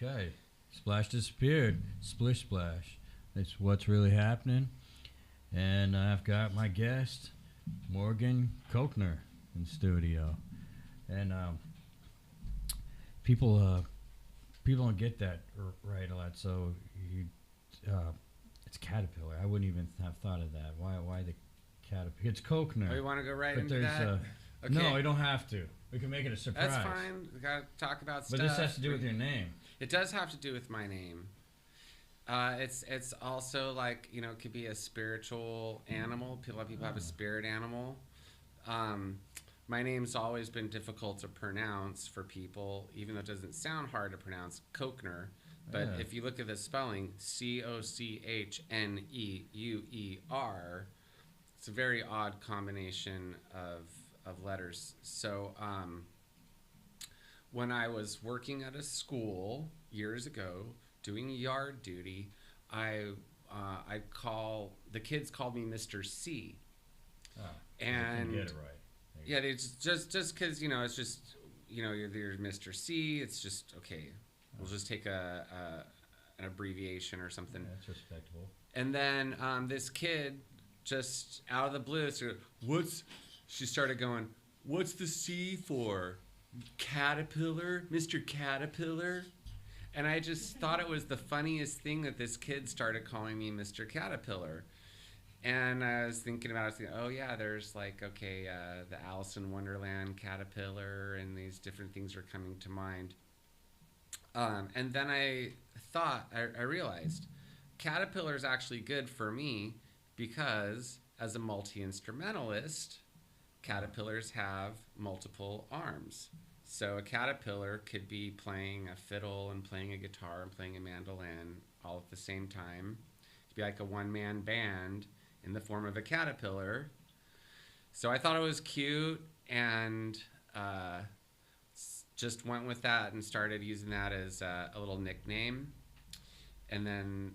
Okay. Splash disappeared. Splish splash. It's what's really happening. And I've got my guest, Morgan Cochneuer, in studio. And people people don't get that right a lot. So you, it's caterpillar. I wouldn't even have thought of that. Why the caterpillar? It's Cochneuer. Oh, you want to go right But into there's that? Okay. no, I don't have to. We can make it a surprise. That's fine. We gotta talk about stuff. But this has to do with your name. It does have to do with my name. It's also like, you know, it could be a spiritual animal. A lot of people have a spirit animal. My name's always been difficult to pronounce for people, even though it doesn't sound hard to pronounce, Cochneuer. But Yeah. if you look at the spelling, Cochneuer, it's a very odd combination of letters. So when I was working at a school years ago, doing yard duty, the kids called me Mr. C. Oh, And you get it right. yeah, they just because, you know, it's just, you know, you're Mr. C. It's just okay. We'll just take an abbreviation or something. Yeah, that's respectable. And then this kid, just out of the blue, she started going, "What's the C for? Caterpillar, Mr. Caterpillar?" And I just thought it was the funniest thing that this kid started calling me Mr. Caterpillar. And I was thinking about it, oh yeah, there's like, okay, the Alice in Wonderland caterpillar, and these different things are coming to mind. And then I realized caterpillar is actually good for me because as a multi-instrumentalist, caterpillars have multiple arms. So a caterpillar could be playing a fiddle and playing a guitar and playing a mandolin all at the same time. It'd be like a one-man band in the form of a caterpillar. So I thought it was cute and just went with that and started using that as a little nickname. And then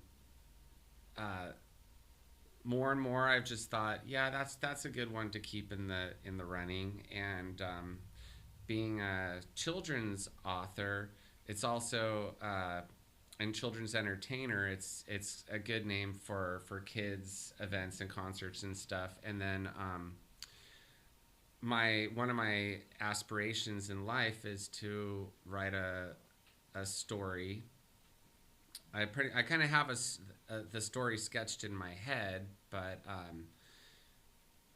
more and more I've just thought, yeah, that's a good one to keep in the running. And being a children's author, it's also and children's entertainer, it's a good name for kids events and concerts and stuff. And then one of my aspirations in life is to write a story. I kind of have the story sketched in my head, but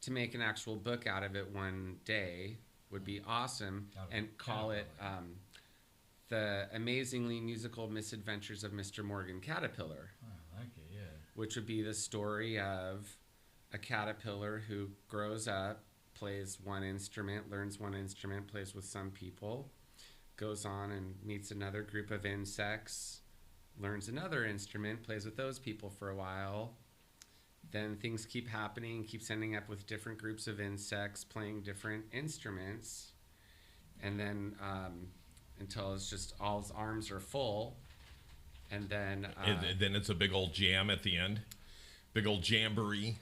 to make an actual book out of it one day would be awesome, and call it The Amazingly Musical Misadventures of Mr. Morgan Caterpillar. I like it, yeah. Which would be the story of a caterpillar who grows up, plays one instrument, learns one instrument, plays with some people, goes on and meets another group of insects, learns another instrument, plays with those people for a while. Then things keep happening, keeps ending up with different groups of insects playing different instruments. And then until it's just all his arms are full. And then then it's a big old jam at the end. Big old jamboree.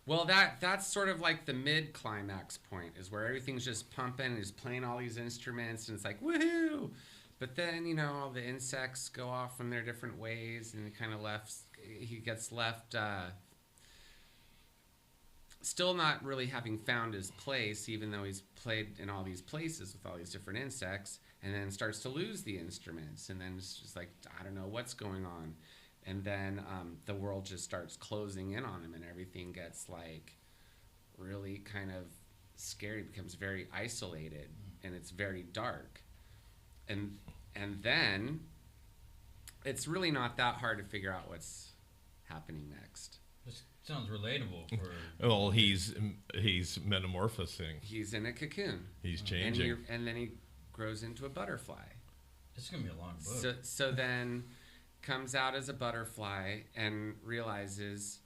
Well, that's sort of like the mid-climax point, is where everything's just pumping and he's playing all these instruments and it's like, woohoo! But then, you know, all the insects go off in their different ways and he gets left still not really having found his place, even though he's played in all these places with all these different insects, and then starts to lose the instruments, and then it's just like, I don't know what's going on. And then the world just starts closing in on him, and everything gets like really kind of scary, becomes very isolated, and it's very dark. And then it's really not that hard to figure out what's happening next. This sounds relatable for. Well, he's metamorphosing. He's in a cocoon. He's changing. And then he grows into a butterfly. This is gonna be a long book. So then comes out as a butterfly and realizes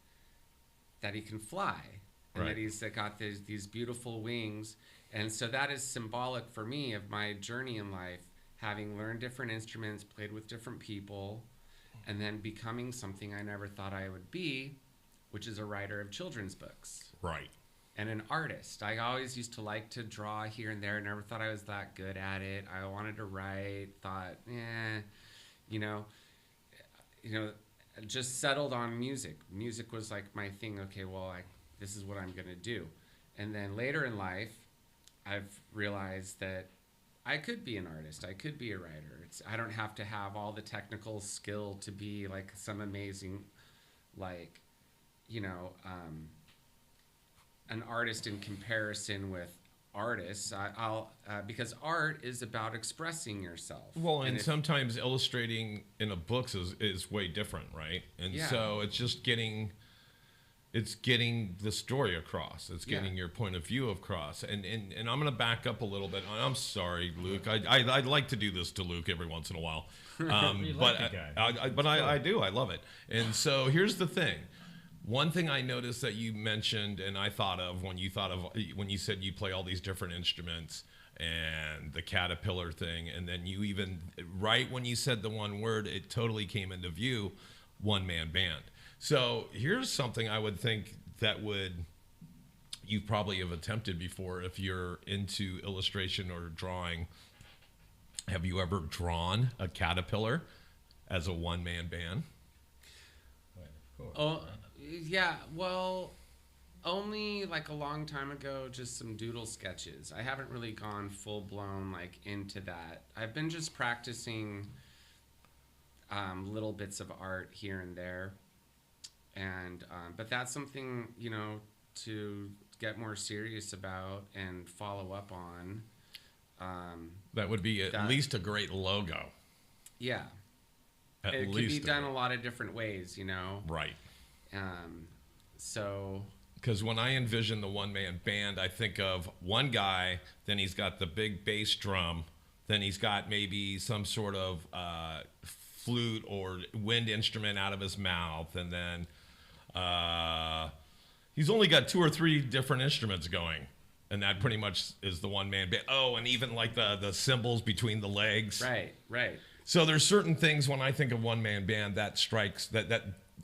that he can fly, and right. that he's got these beautiful wings. And so that is symbolic for me of my journey in life, having learned different instruments, played with different people, and then becoming something I never thought I would be, which is a writer of children's books. Right. And an artist. I always used to like to draw here and there. Never thought I was that good at it. I wanted to write. Thought, you know, you know, just settled on music. Music was like my thing. Okay, well, this is what I'm gonna do. And then later in life, I've realized that I could be an artist. I could be a writer. I don't have to have all the technical skill to be like some amazing, like, you know, an artist in comparison with artists. I'll because art is about expressing yourself. Well, and sometimes illustrating in a books is way different, right? And so it's just getting the story across. It's getting your point of view across. And I'm going to back up a little bit. I'm sorry, Luke. I'd like to do this to Luke every once in a while. I do. I love it. And so here's the thing. One thing I noticed that you mentioned and I thought of when you said you play all these different instruments and the caterpillar thing, and then you even, right when you said the one word, it totally came into view, one-man band. So here's something I would think that you probably have attempted before if you're into illustration or drawing. Have you ever drawn a caterpillar as a one-man band? Of course. Oh, yeah. Well, only like a long time ago, just some doodle sketches. I haven't really gone full-blown like into that. I've been just practicing little bits of art here and there. And but that's something, you know, to get more serious about and follow up on. That would be at least a great logo. Yeah. It can be done a lot of different ways, you know. Right. So. Because when I envision the one-man band, I think of one guy, then he's got the big bass drum, then he's got maybe some sort of flute or wind instrument out of his mouth, and then he's only got 2 or 3 different instruments going, and that pretty much is the one-man band. Oh, and even like the cymbals between the legs. Right. So there's certain things when I think of one-man band that strikes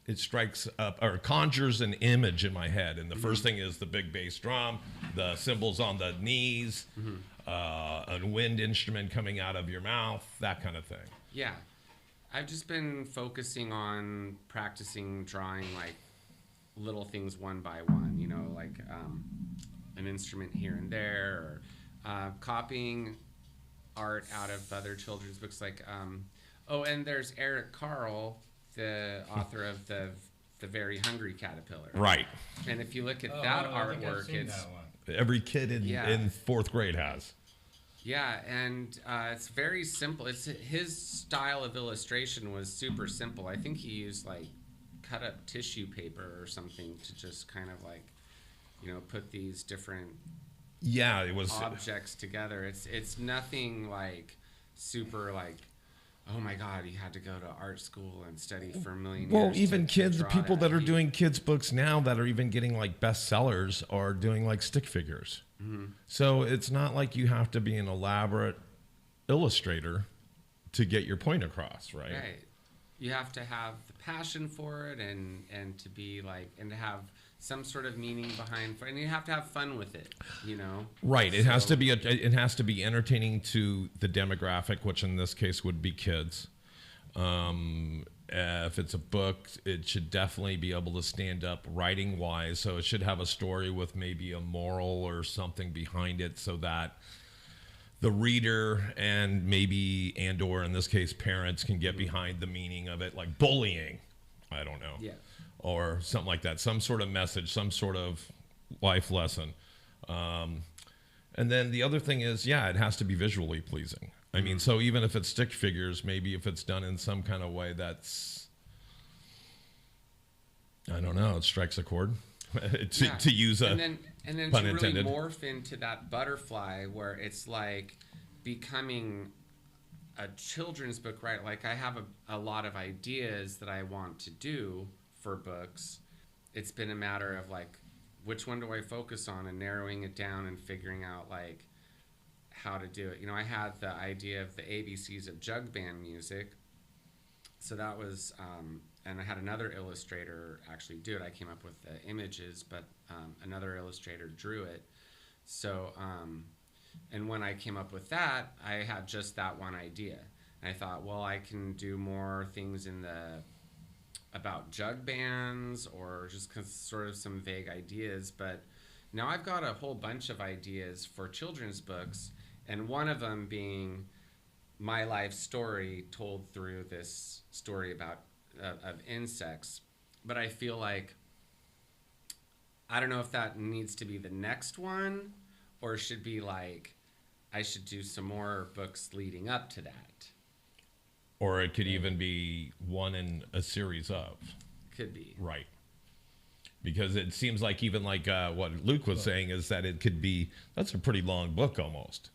it strikes up or conjures an image in my head, and the first thing is the big bass drum, the cymbals on the knees, a wind instrument coming out of your mouth, that kind of thing. Yeah. I've just been focusing on practicing drawing like little things one by one, you know, like an instrument here and there, or copying art out of other children's books. Like, and there's Eric Carle, the author of the Very Hungry Caterpillar. Right. And if you look at that artwork, it's every kid in 4th grade has. Yeah, and it's very simple. His style of illustration was super simple. I think he used like cut up tissue paper or something to just kind of like, you know, put these different objects together. It's nothing like super like, oh my God, he had to go to art school and study for a million years. Well, even kids, the people that are doing kids' books now that are even getting like bestsellers are doing like stick figures. Mm-hmm. So it's not like you have to be an elaborate illustrator to get your point across, right? Right. You have to have the passion for it and to be like, and to have some sort of meaning behind, and you have to have fun with it, you know? Right. It has to be entertaining to the demographic, which in this case would be kids. If it's a book, it should definitely be able to stand up writing wise. So it should have a story with maybe a moral or something behind it, so that the reader and maybe or in this case parents can get behind the meaning of it, like bullying. I don't know. Yeah. Or something like that, some sort of message, some sort of life lesson. And then the other thing is, it has to be visually pleasing. I mean, so even if it's stick figures, maybe if it's done in some kind of way that's, I don't know, it strikes a chord to use a and then pun to intended. really morph into that butterfly where it's like becoming a children's book, right? Like I have a lot of ideas that I want to do for books. It's been a matter of like, which one do I focus on, and narrowing it down and figuring out like how to do it. You know, I had the idea of the ABCs of jug band music. So that was, and I had another illustrator actually do it. I came up with the images, but another illustrator drew it. So, and when I came up with that, I had just that one idea. And I thought, well, I can do more things about jug bands or just sort of some vague ideas. But now I've got a whole bunch of ideas for children's books, and one of them being my life story told through this story about of insects. But I feel like I don't know if that needs to be the next one, or should be like I should do some more books leading up to that. Or it could even be one in a series of. Could be. Right. Because it seems like even like what Luke was saying is that it could be, that's a pretty long book almost.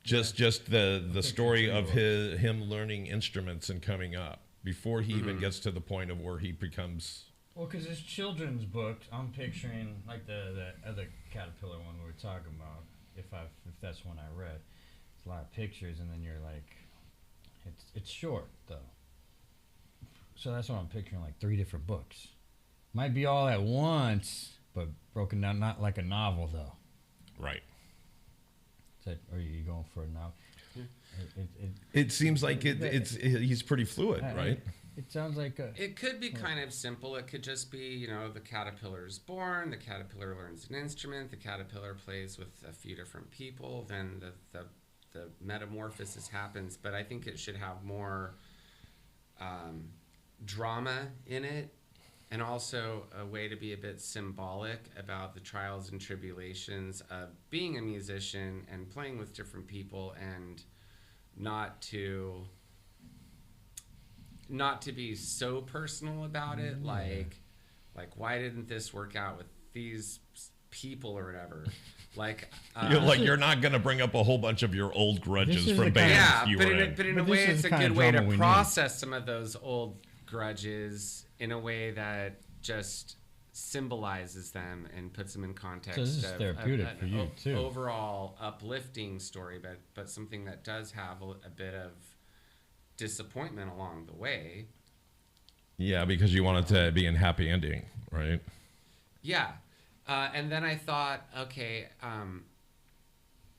Just the story of him learning instruments and coming up before he even gets to the point of where he becomes. Well, because it's children's books, I'm picturing like the other caterpillar one we were talking about. If that's one I read, it's a lot of pictures, and then you're like, it's short though. So that's what I'm picturing, like 3 different books. Might be all at once, but broken down, not like a novel though. Right. Or are you going for a novel? It seems like he's pretty fluid, right? It sounds like it could be kind of simple. It could just be, the caterpillar is born, the caterpillar learns an instrument, the caterpillar plays with a few different people, then the metamorphosis happens. But I think it should have more drama in it, and also a way to be a bit symbolic about the trials and tribulations of being a musician and playing with different people, and not to be so personal about it, like why didn't this work out with these people or whatever. You're not going to bring up a whole bunch of your old grudges from bands. Yeah, but in a way, it's a good way to process some of those old grudges in a way that just symbolizes them and puts them in context. So this is therapeutic for you too. Overall uplifting story, but something that does have a bit of disappointment along the way. Yeah, because you want it to be a happy ending, right? Yeah. And then I thought, okay,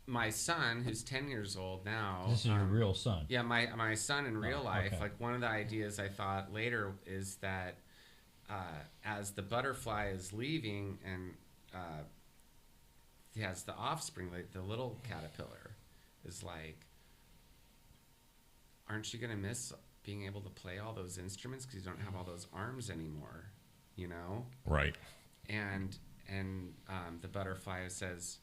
my son, who's 10 years old now. This is your real son. Yeah, my son in real life. Okay. Like, one of the ideas I thought later is that as the butterfly is leaving and he has the offspring, like the little caterpillar is like, aren't you going to miss being able to play all those instruments because you don't have all those arms anymore, Right. And the butterfly says,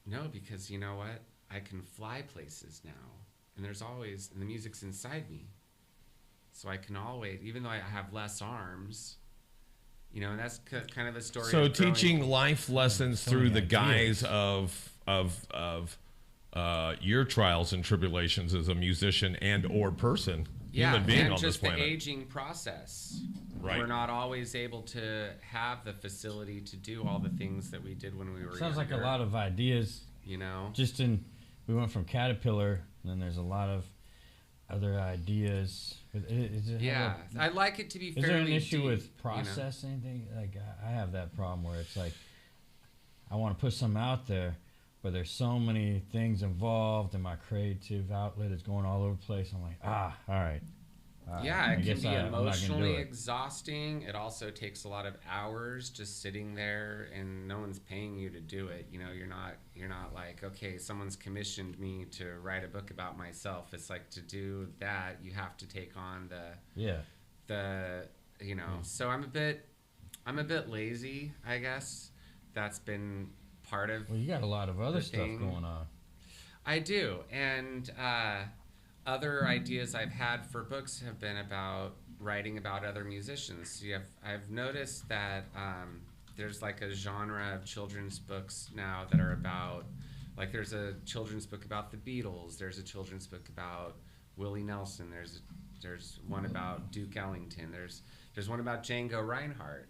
no, because you know what? I can fly places now. And and the music's inside me. So I can always, even though I have less arms, and that's kind of the story. So teaching life lessons through the guise of your trials and tribulations as a musician and or person, human being and on this just the planet. aging process. Right. We're not always able to have the facility to do all the things that we did when we were Sounds younger. like a lot of ideas. Just we went from caterpillar, and then there's a lot of other ideas. I'd like it to be fairly Is there an issue deep, with processing? Like I have that problem where it's like I want to put something out there, but there's so many things involved, and my creative outlet is going all over the place. I'm like, all right. It can be emotionally exhausting. It also takes a lot of hours just sitting there, and no one's paying you to do it. You're not like, okay, someone's commissioned me to write a book about myself. It's like, to do that, you have to take on So I'm a bit lazy, I guess. That's been part of. Well, you got a lot of other stuff going on. I do, and other ideas I've had for books have been about writing about other musicians. I've noticed that there's like a genre of children's books now that are about, like, there's a children's book about the Beatles. There's a children's book about Willie Nelson. There's one about Duke Ellington. There's one about Django Reinhardt.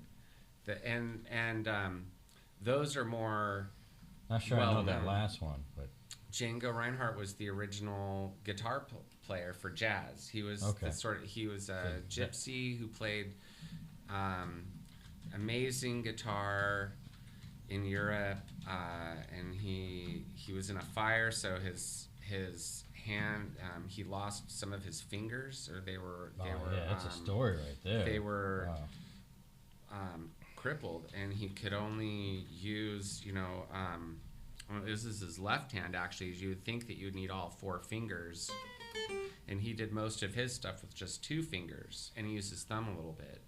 Those are more. Not sure I know that last one, but. Django Reinhardt was the original guitar player for jazz. He was he was a gypsy who played amazing guitar in Europe, and he was in a fire, so his hand. He lost some of his fingers, or they were. Yeah, that's a story right there. They were Wow. crippled, and he could only use, well, this is his left hand actually. You would think that you'd need all 4 fingers, and he did most of his stuff with just 2 fingers, and he used his thumb a little bit.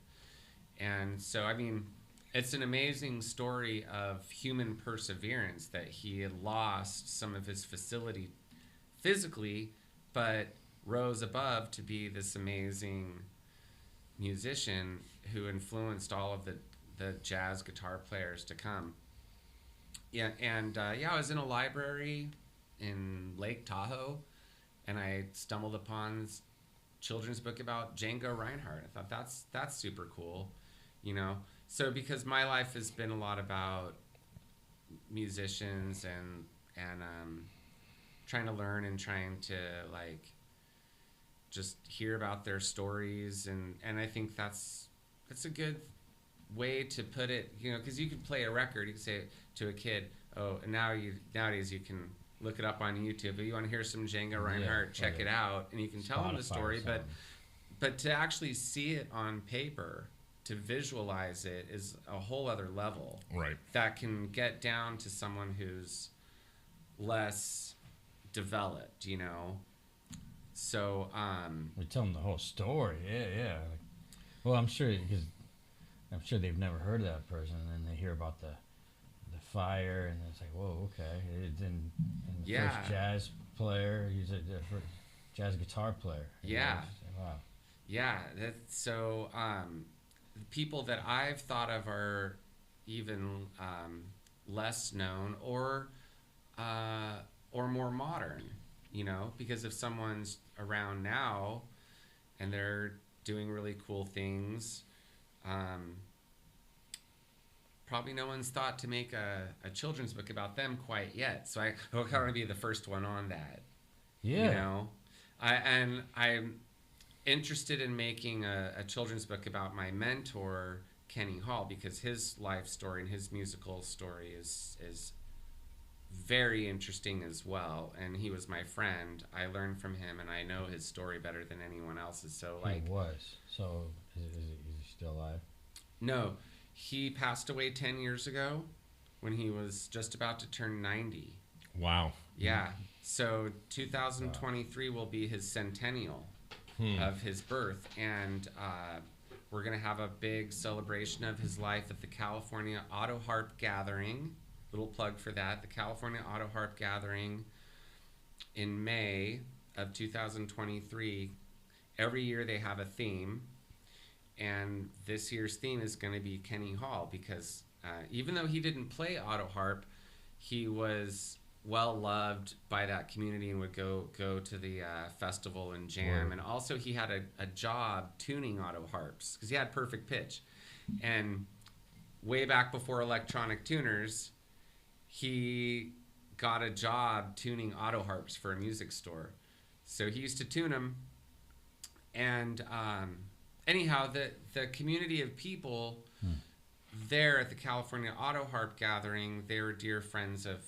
And so, I mean, it's an amazing story of human perseverance that he had lost some of his facility physically, but rose above to be this amazing musician who influenced all of the jazz guitar players to come. Yeah, and I was in a library in Lake Tahoe, and I stumbled upon this children's book about Django Reinhardt. I thought that's super cool, So because my life has been a lot about musicians and trying to learn and trying to just hear about their stories, and I think that's a good way to put it, because you could play a record, you could say to a kid, oh, and nowadays you can look it up on YouTube. If you want to hear some Django Reinhardt, check it out, and you can tell them the story. But to actually see it on paper, to visualize it, is a whole other level. Right. That can get down to someone who's less developed, So We tell them the whole story. Yeah. Well, I'm sure they've never heard of that person, and then they hear about the fire, and it's like, whoa, okay. And the first jazz player, he's a first jazz guitar player. Yeah. Wow. Yeah. So the people that I've thought of are even less known or more modern, because if someone's around now and they're doing really cool things, probably no one's thought to make a children's book about them quite yet. So I want to be the first one on that. Yeah. I'm interested in making a children's book about my mentor, Kenny Hall, because his life story and his musical story is very interesting as well. And he was my friend. I learned from him, and I know his story better than anyone else's. So He was. So is he still alive? No, he passed away 10 years ago when he was just about to turn 90. Wow. Yeah. So 2023 will be his centennial of his birth, and we're going to have a big celebration of his life at the California Auto Harp Gathering. Little plug for that. The California Auto Harp Gathering in May of 2023. Every year they have a theme, and this year's theme is going to be Kenny Hall, because even though he didn't play auto harp, he was well loved by that community and would go to the festival and jam. Word. And also he had a job tuning auto harps because he had perfect pitch. And way back before electronic tuners, he got a job tuning auto harps for a music store. So he used to tune them. And anyhow, the community of people there at the California Auto Harp Gathering, they were dear friends of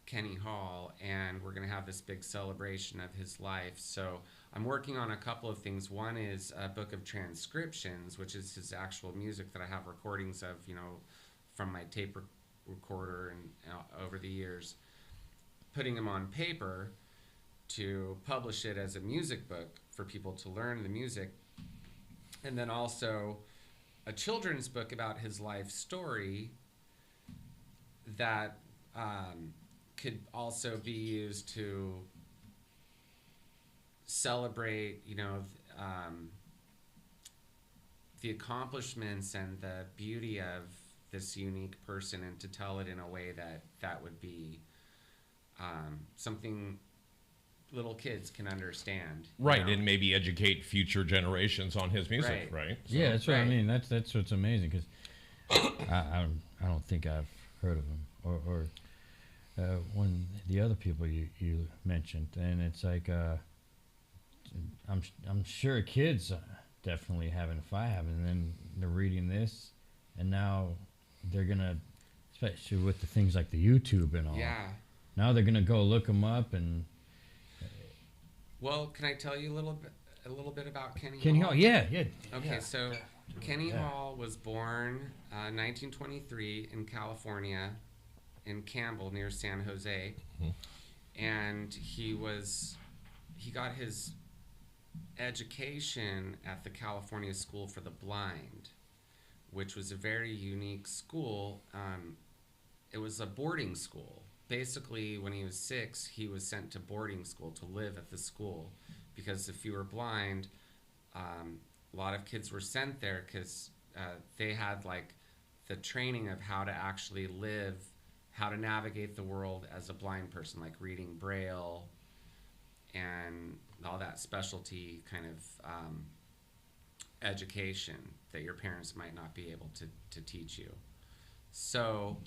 Kenny Hall, and we're going to have this big celebration of his life. So I'm working on a couple of things. One is a book of transcriptions, which is his actual music that I have recordings of, from my tape recorder and over the years, putting them on paper to publish it as a music book for people to learn the music. And then also a children's book about his life story that could also be used to celebrate, the accomplishments and the beauty of this unique person, and to tell it in a way that would be something little kids can understand. Right, and maybe educate future generations on his music, right? So, yeah, that's right. I mean, that's what's amazing, because I don't think I've heard of him or one the other people you mentioned, and it's like I'm sure kids definitely haven't, if I haven't, and then they're reading this, and now they're gonna, especially with the things like the YouTube and all. Yeah. Now they're gonna go look them up, and Well, can I tell you a little bit about Kenny Kenny Hall? Hall, yeah. Okay, yeah. so Kenny Yeah. Hall was born 1923 in California, in Campbell near San Jose, and he got his education at the California School for the Blind, which was a very unique school. It was a boarding school. Basically, when he was 6, he was sent to boarding school to live at the school, because if you were blind, a lot of kids were sent there because they had like the training of how to actually live, how to navigate the world as a blind person, like reading Braille and all that specialty kind of education that your parents might not be able to teach you. So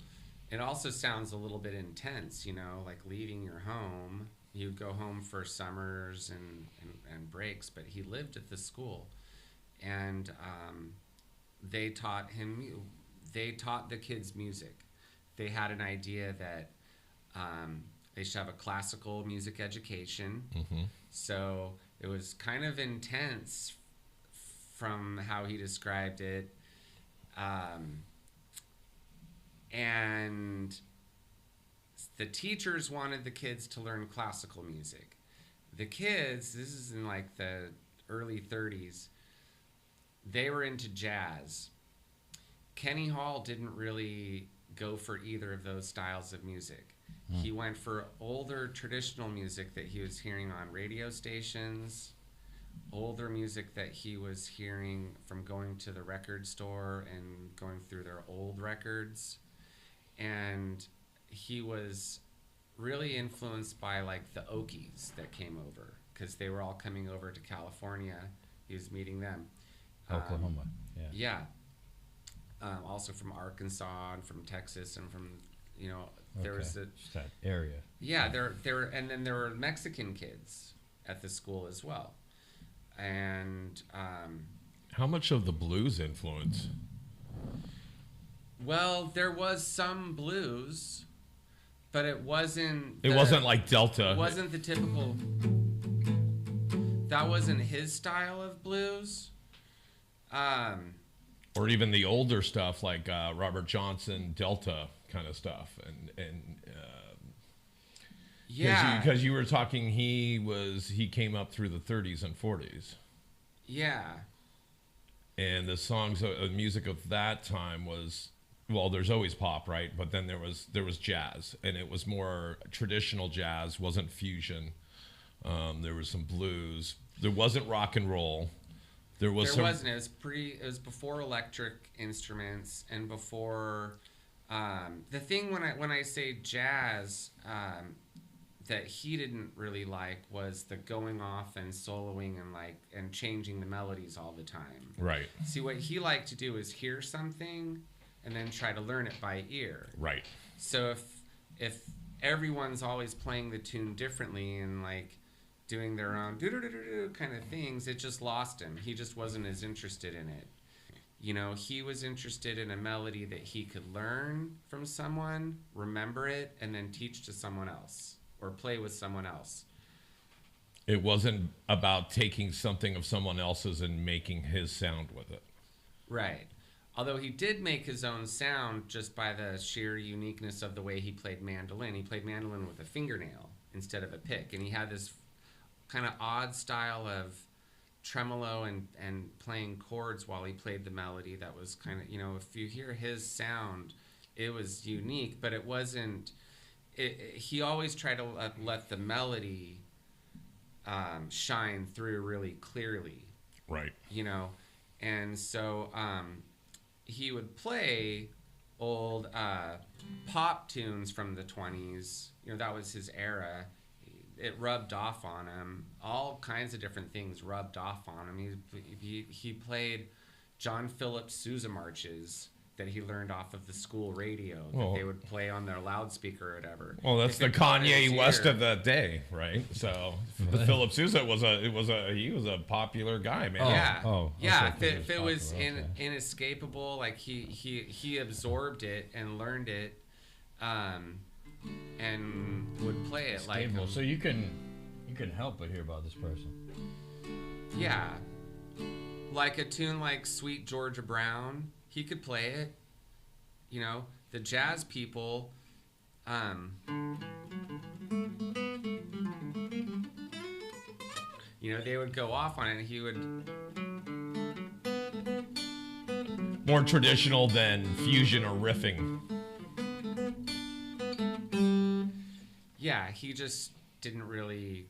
it also sounds a little bit intense, you know, like leaving your home. You'd go home for summers and breaks, but he lived at the school. And they taught the kids music. They had an idea that they should have a classical music education. Mm-hmm. So it was kind of intense from how he described it. And the teachers wanted the kids to learn classical music. The kids, this is in like the early 30s, they were into jazz. Kenny Hall didn't really go for either of those styles of music. He went for older traditional music that he was hearing on radio stations, older music that he was hearing from going to the record store and going through their old records. And he was really influenced by like the Okies that came over, because they were all coming over to California. He was meeting them. Oklahoma, yeah. Yeah. Also from Arkansas and from Texas and from, you know, there was a, Just that area. yeah, there were, and then there were Mexican kids at the school as well. And How much of the blues influence? well, there was some blues, but it wasn't. It wasn't like Delta. It wasn't the typical. That wasn't his style of blues. Or even the older stuff like Robert Johnson, Delta kind of stuff, and Yeah. because you were talking, he came up through the 30s and 40s, Yeah. and the songs, music of that time was, well, there's always pop, right? But then there was jazz, and it was more traditional jazz, wasn't fusion. There was some blues. There wasn't rock and roll. There wasn't. It was before electric instruments and before the thing when I say jazz that he didn't really like was the going off and soloing and changing the melodies all the time. Right. See, what he liked to do is hear something and then try to learn it by ear. Right. So if everyone's always playing the tune differently and like doing their own do-do-do-do-do kind of things, it just lost him. He just wasn't as interested in it. You know, he was interested in a melody that he could learn from someone, remember it, and then teach to someone else or play with someone else. It wasn't about taking something of someone else's and making his sound with it. Right. Although he did make his own sound just by the sheer uniqueness of the way he played mandolin. He played mandolin with a fingernail instead of a pick, and he had this kind of odd style of tremolo and playing chords while he played the melody that was kind of, you know, if you hear his sound, it was unique, but it wasn't, he always tried to let the melody shine through really clearly. Right. You know, and so he would play old pop tunes from the 20s. You know, that was his era. It rubbed off on him. All kinds of different things rubbed off on him. He played John Philip Sousa marches that he learned off of the school radio that they would play on their loudspeaker or whatever. Well, that's the Kanye West of the day, right? So Philip Sousa was a popular guy, man. Yeah. If it was inescapable, like he absorbed it and learned it, and would play it like so you can You couldn't help but hear about this person. Yeah. Like a tune like Sweet Georgia Brown, he could play it. You know, the jazz people, you know, they would go off on it and he would... More traditional than fusion or riffing. Yeah, he just didn't really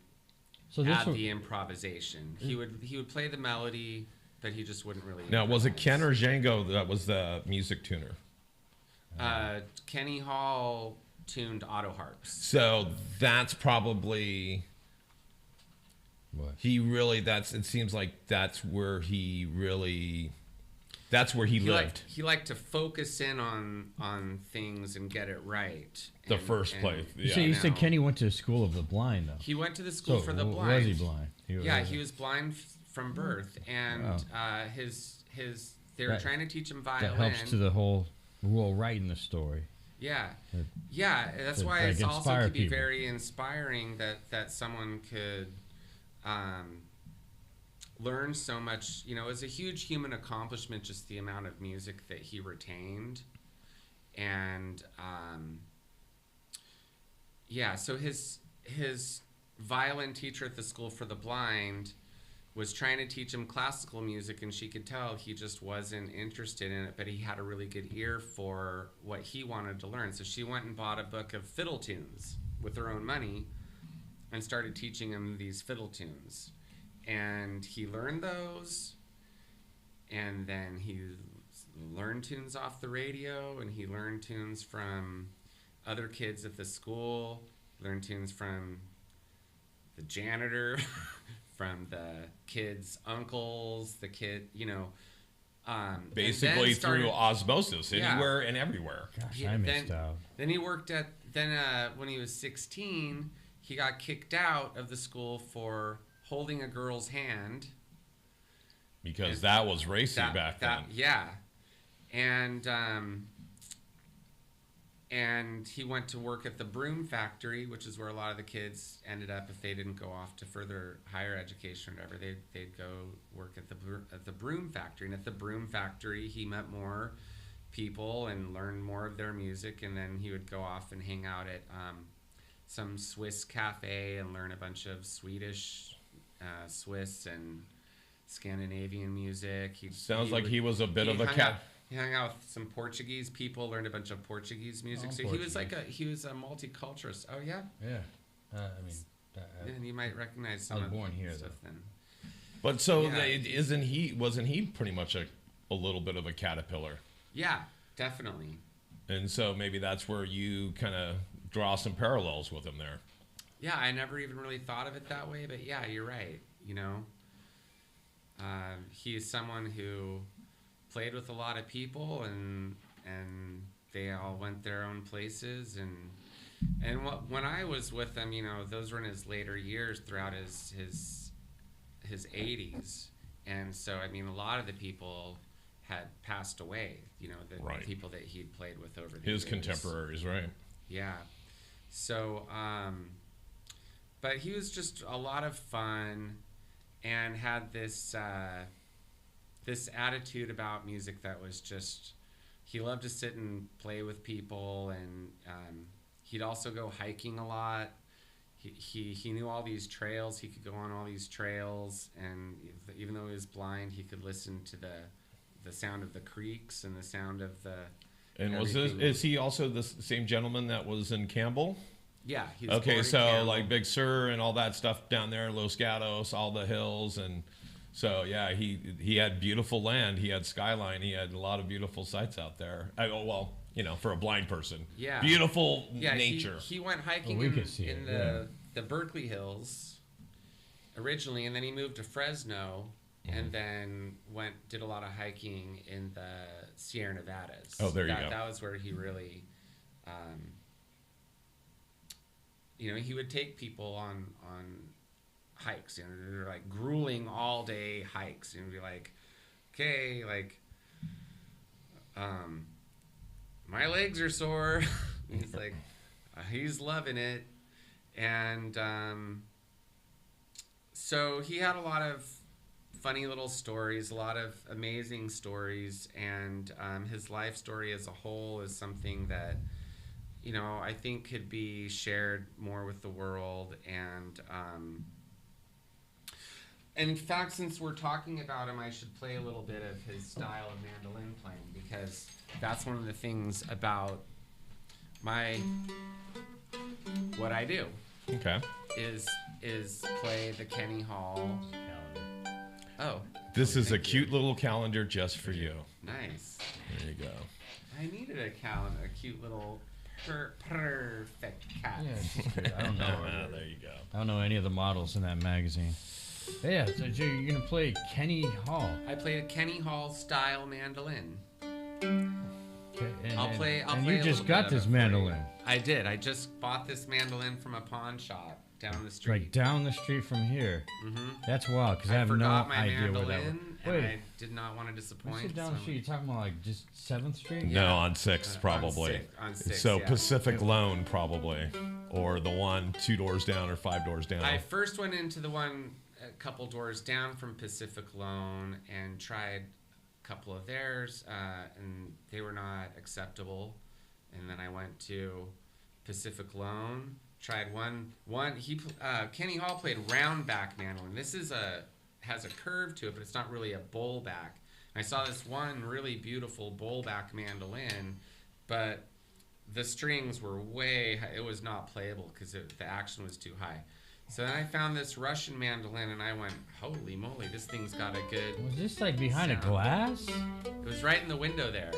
So add the improvisation. He would play the melody, but he just wouldn't really... Now, was it Ken or Django that was the music tuner? Kenny Hall tuned auto harps. So that's probably... What? He really, it seems like that's where he really... That's where he lived. He liked to focus in on things and get it right. The first place. Yeah. So you said Kenny went to the School of the Blind, though. He went to the School for the Blind. Was he blind? He was blind from birth, and they were trying to teach him violin. That helps to the whole writing the story. Yeah, that's why it's also could be very inspiring that someone could learn so much. You know, it's a huge human accomplishment, just the amount of music that he retained, and so his violin teacher at the School for the Blind was trying to teach him classical music, and she could tell he just wasn't interested in it, but he had a really good ear for what he wanted to learn. So she went and bought a book of fiddle tunes with her own money and started teaching him these fiddle tunes. And he learned those, and then he learned tunes off the radio, and he learned tunes from other kids at the school, learned tunes from the janitor, from the kids' uncles, the kid, you know. Basically through osmosis, anywhere and everywhere. Gosh, I missed out. Then he worked at, when he was 16, he got kicked out of the school for holding a girl's hand. Because that was racist back then. Yeah. And he went to work at the broom factory, which is where a lot of the kids ended up if they didn't go off to further higher education or whatever. They'd go work at the broom factory. And at the broom factory, he met more people and learned more of their music. And then he would go off and hang out at some Swiss cafe and learn a bunch of Swedish, Swiss, and Scandinavian music. Sounds like he was a bit of a cat. He hung out with some Portuguese people, learned a bunch of Portuguese music. So he was a multiculturalist. Oh yeah. Yeah, And you might recognize some of born here, stuff then. But wasn't he pretty much a little bit of a caterpillar? Yeah, definitely. And so maybe that's where you kind of draw some parallels with him there. Yeah, I never even really thought of it that way, but yeah, you're right. You know, he's someone who played with a lot of people, and they all went their own places, and when I was with him, you know, those were in his later years throughout his 80s, and so I mean, a lot of the people had passed away. You know, the people that he'd played with over the years. His contemporaries, right? Yeah. So, but he was just a lot of fun, and had this attitude about music that was just, he loved to sit and play with people, and he'd also go hiking a lot. He knew all these trails. He could go on all these trails, and even though he was blind, he could listen to the sound of the creeks and the sound of the... And is he also the same gentleman that was in Campbell? Yeah. He was okay, so Campbell. Like Big Sur and all that stuff down there, Los Gatos, all the hills, and so yeah, he had beautiful land. He had skyline. He had a lot of beautiful sights out there. Well, you know, for a blind person, beautiful nature. He went hiking in the Berkeley Hills originally, and then he moved to Fresno. Mm-hmm. And then did a lot of hiking in the Sierra Nevadas. Oh, there you go. That was where he really, you know, he would take people on hikes, you know, they're like grueling all day hikes, and be like, okay, like, my legs are sore. He's like, he's loving it, and So he had a lot of funny little stories, a lot of amazing stories, and his life story as a whole is something that, you know, I think could be shared more with the world. And in fact, since we're talking about him, I should play a little bit of his style of mandolin playing, because that's one of the things about what I do. Okay. Is play the Kenny Hall Calendar. Oh. This is a thank cute you. little calendar just for you. Nice. There you go. I needed a calendar, a cute little perfect cat. Yeah, it's just good. I don't know. There you go. I don't know any of the models in that magazine. But yeah, so you're gonna play Kenny Hall. I played a Kenny Hall style mandolin. Okay, and, I'll play. and a you just little got bit of this it for you. mandolin. I did. I just bought this mandolin from a pawn shop down the It's street. right down the street from here. Mm-hmm. That's wild, because I have no forgot my idea where mandolin, that was. and Wait, I did not want to disappoint. sit down the so- street. You're talking about like just 7th Street? No, on 6th probably. On six, So yeah. Pacific Loan probably, or the one 2 doors down or 5 doors down. I first went into the one a couple doors down from Pacific Loan and tried a couple of theirs, and they were not acceptable. And then I went to Pacific Loan, tried one. Kenny Hall played round back mandolin. This has a curve to it, but it's not really a bowl back. I saw this one really beautiful bowl back mandolin, but the strings were way high. It was not playable because the action was too high. So then I found this Russian mandolin, and I went, holy moly, this thing's got a good... Was this like behind a sound. glass? It was right in the window there.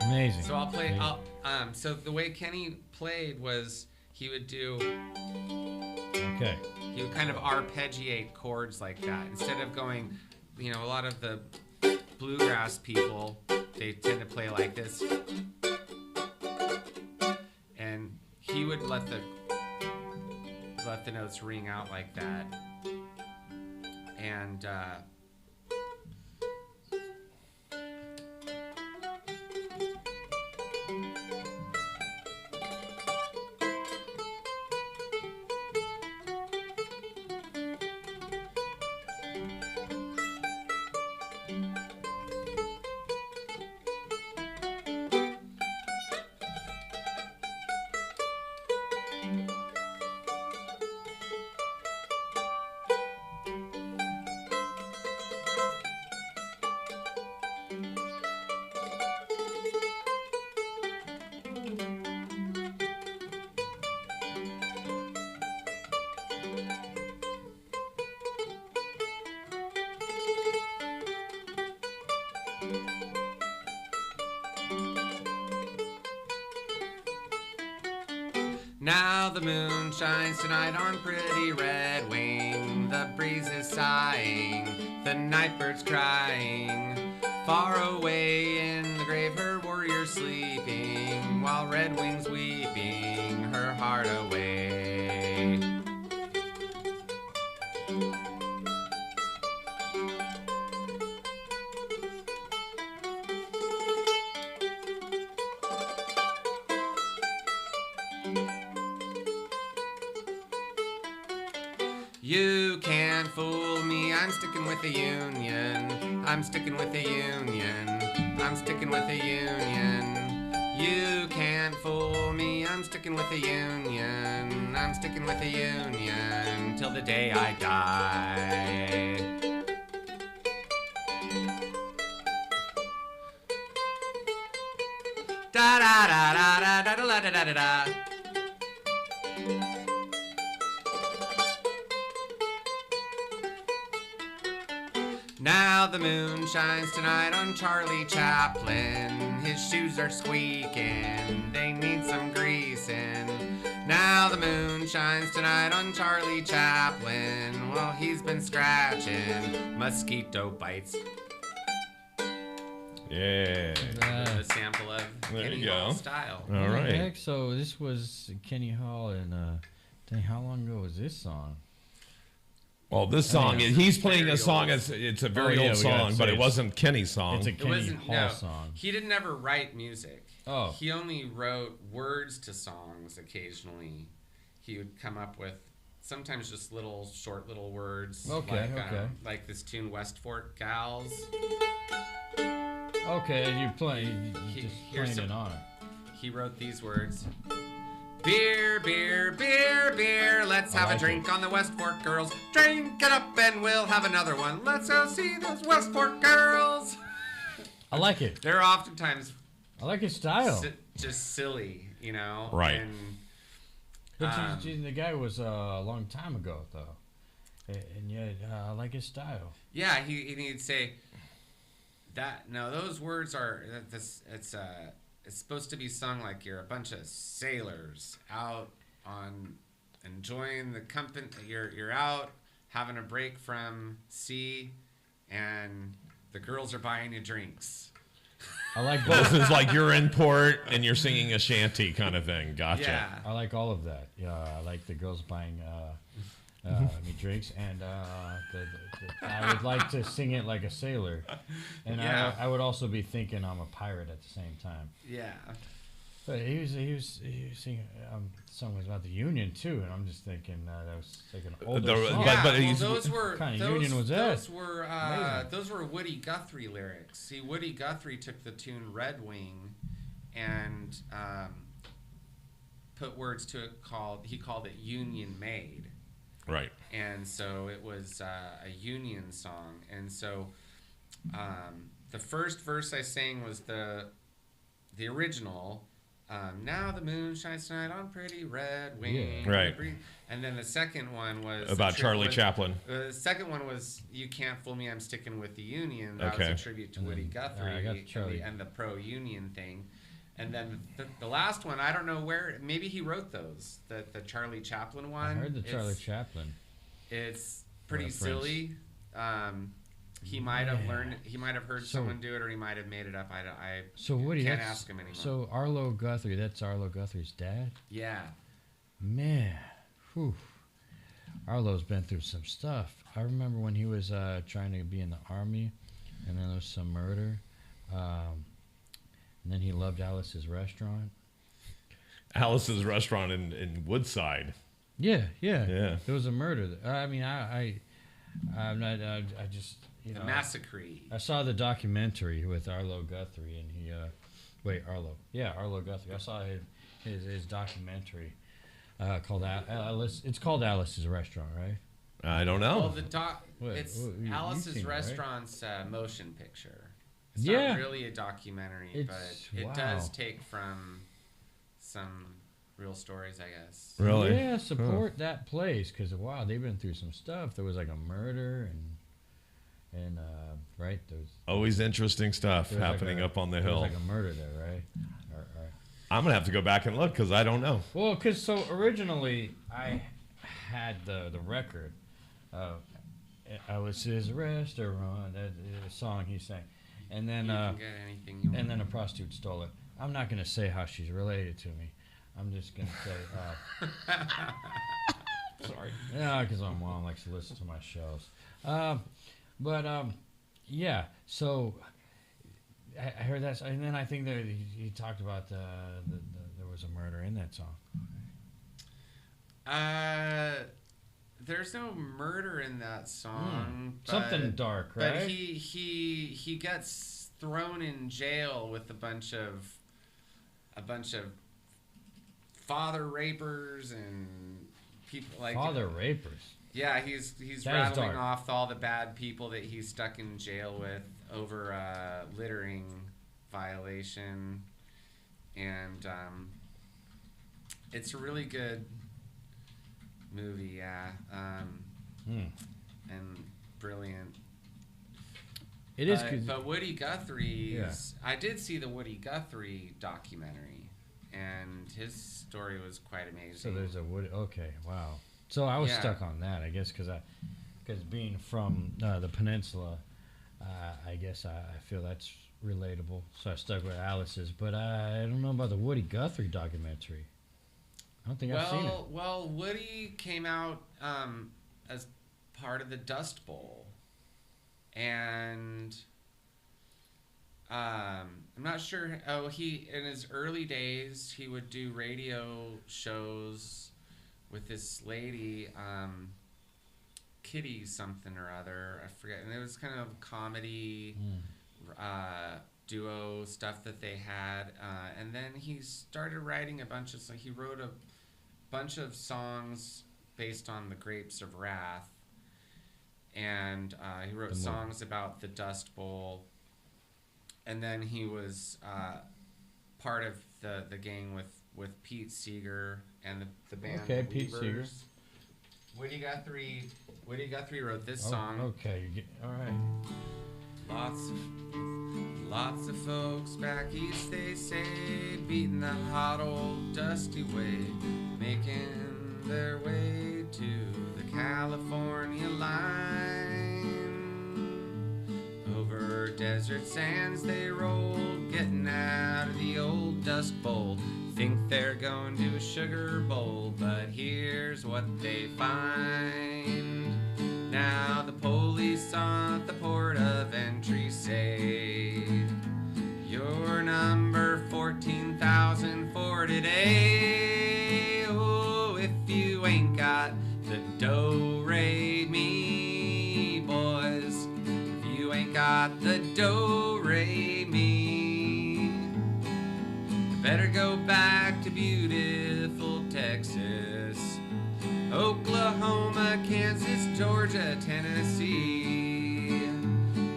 Amazing. So I'll play... Amazing. So the way Kenny played was he would do... Okay. He would kind of arpeggiate chords like that. Instead of going, you know, a lot of the bluegrass people, they tend to play like this. And he would let the notes ring out like that. And now the moon shines tonight on pretty Red Wing. The breeze is sighing, the night bird's crying. Far away in the grave her warrior's sleeping, while Red Wing's weeping her heart away. You can't fool me, I'm sticking with the Union. I'm sticking with the Union. I'm sticking with the Union. You can't fool me, I'm sticking with the Union. I'm sticking with the Union till the day I die. Da da da da da da da da da da da. Now the moon shines tonight on Charlie Chaplin. His shoes are squeaking, they need some greasing. Now the moon shines tonight on Charlie Chaplin. Well, he's been scratching mosquito bites. Yeah. A sample of There Kenny you Hall go. style. All right. Heck, so this was Kenny Hall, and dang, how long ago was this song? Well, this song, it's he's playing very a song, old. it's a very Oh, yeah, old we gotta song, say but it it's- wasn't Kenny's song. It's a It Kenny wasn't Hall no. song. He didn't ever write music. Oh. He only wrote words to songs occasionally. He would come up with sometimes just short little words. Okay, okay. Like this tune, West Fork Gals. Okay, you just here's playing it some- on it. He wrote these words. Beer, beer, beer, beer. Let's have like a drink on the West Fork girls. Drink it up and we'll have another one. Let's go see those West Fork girls. I like it. They're oftentimes I like his style. just silly, you know? Right. And, But the guy was a long time ago, though. And yet, I like his style. yeah, he'd say that. No, those words are. It's supposed to be sung like you're a bunch of sailors out on enjoying the company. You're out having a break from sea, and the girls are buying you drinks. I like both. This is like you're in port and you're singing a shanty kind of thing. Gotcha. Yeah. I like all of that. Yeah, I like the girls buying me drinks, and I would like to sing it like a sailor, and Yeah. I would also be thinking I'm a pirate at the same time. Yeah. But he was singing songs about the Union too, and I'm just thinking that was like an older song. Yeah, but well, he's- those were What kind of those, union was that? Those Amazing. were Woody Guthrie lyrics. See, Woody Guthrie took the tune Red Wing, and put words to it he called it Union Made, Right. and so it was a Union song. And so the first verse I sang was the original. Now the moon shines tonight on pretty red wing. Yeah. Right. And then the second one was About Charlie was- Chaplin. The second one was "You Can't Fool Me, I'm Sticking with the Union." That Okay. was a tribute to Woody Guthrie I got Charlie. and the pro-union thing. And then the last one, I don't know where. Maybe he wrote those. The Charlie Chaplin one. I heard the Charlie Chaplin. It's pretty What a silly. He might have Yeah. learned. He might have heard So- someone do it, or he might have made it up. I So Woody, can't that's, ask him anymore. So Arlo Guthrie, that's Arlo Guthrie's dad. yeah. Man, whew. Arlo's been through some stuff. I remember when he was trying to be in the army, and then there was some murder. And then he loved Alice's restaurant. Alice's restaurant in Woodside. Yeah. Yeah. There was a murder. I'm not. I just The massacre. I saw the documentary with Arlo Guthrie, and he. Arlo. Yeah, Arlo Guthrie. I saw his documentary called Alice. It's called Alice's Restaurant, right? I don't know. Well, the doc. What? It's You've Alice's seen it, right? Restaurant's motion picture. It's Yeah. not really a documentary, It's- but it wow. does take from some real stories, I guess. Really? Yeah, support that place because wow, they've been through some stuff. There was like a murder and right there was. Always interesting stuff There was happening like a- up on the there hill. was like a murder there, right? Or, I'm gonna have to go back and look because I don't know. well, because so originally I had the record of Alice's Restaurant, that song he sang, and then You can get anything you want. and then a prostitute stole it. I'm not gonna say how she's related to me. I'm just gonna say, Sorry. yeah, because my mom likes to listen to my shows. Yeah. So I heard that, and then I think that he talked about there was a murder in that song. There's no murder in that song. Something dark, right? But he gets thrown in jail with a bunch of father rapers and people like Father rapers. Yeah, he's That is rattling dark. off all the bad people that he's stuck in jail with over a littering violation, and it's a really good movie, yeah, and brilliant. It is good. But Woody Guthrie's, I did see the Woody Guthrie documentary, and his story was quite amazing. So there's a wood. Okay, wow. So I was Yeah. stuck on that, I guess, because being from the peninsula, I guess I feel that's relatable. So I stuck with Alice's, but I don't know about the Woody Guthrie documentary. I don't think I've seen it. Well, Woody came out as part of the Dust Bowl, and I'm not sure. Oh, he in his early days he would do radio shows with this lady, Kitty something or other. I forget. And it was kind of comedy, duo stuff that they had. And then he started writing a bunch of. So he wrote a bunch of songs based on the Grapes of Wrath. And he wrote songs about the Dust Bowl. And then he was part of the gang with Pete Seeger and the band. Okay, Pete Seeger. Woody Guthrie wrote this song. Okay, all right. Lots of folks back east, they say, beating the hot old dusty way, making their way to the California line. Over desert sands they roll, getting out of the old dust bowl. Think they're going to a sugar bowl, but here's what they find. Now the police on the port of entry say, you're number 14,000 for today. Oh, if you ain't got the do-re-mi, boys, if you ain't got the do-re-mi, better go back to beautiful Texas, Oklahoma, Kansas, Georgia, Tennessee.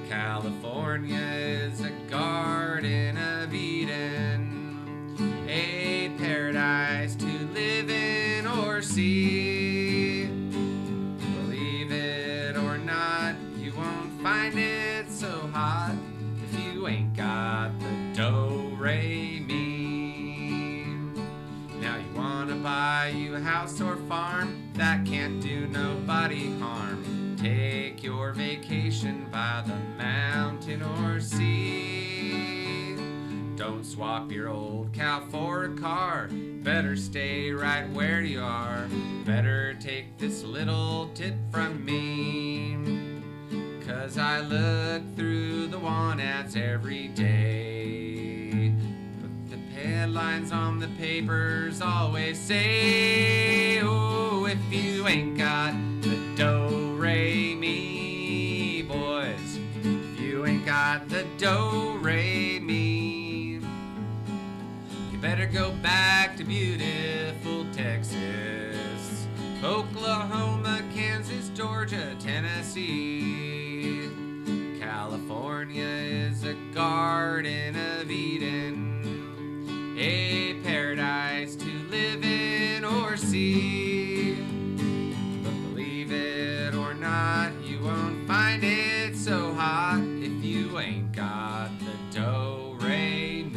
California is a garden of Eden, a paradise to live in or see. Believe it or not, you won't find it so hot if you ain't got the do-re-mi. Now you wanna buy you a house or farm that can't do nobody harm. Take your vacation by the mountain or sea. Don't swap your old cow for a car. Better stay right where you are. Better take this little tip from me, 'cause I look through the want ads every day. But the headlines on the papers always say, oh, if you ain't got the do-re-mi, boys, if you ain't got the do-re-mi, you better go back to beautiful Texas, Oklahoma, Kansas, Georgia, Tennessee. California is a garden of Eden, a paradise to live in or see. But believe it or not, you won't find it so hot if you ain't got the do-re-mi.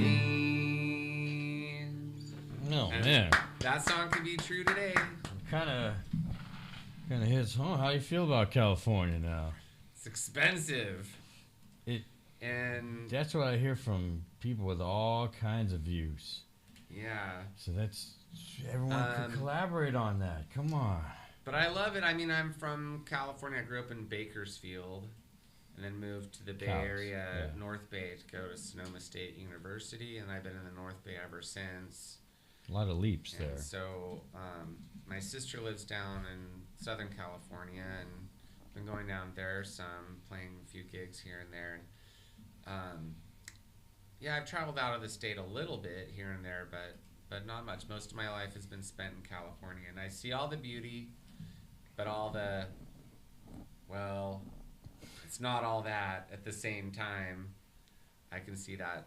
No, And man. that song can be true today. Kind of hits home. How do you feel about California now? It's expensive. And That's what I hear from people with all kinds of views. yeah. So everyone could collaborate on that. Come on. But I love it. I mean, I'm from California. I grew up in Bakersfield and then moved to the Bay Area, yeah. North Bay, to go to Sonoma State University. And I've been in the North Bay ever since. A lot of leaps And there. so my sister lives down in Southern California, and been going down there some, playing a few gigs here and there. And yeah, I've traveled out of the state a little bit here and there, but not much. Most of my life has been spent in California, and I see all the beauty, but all the, well, it's not all that at the same time. I can see that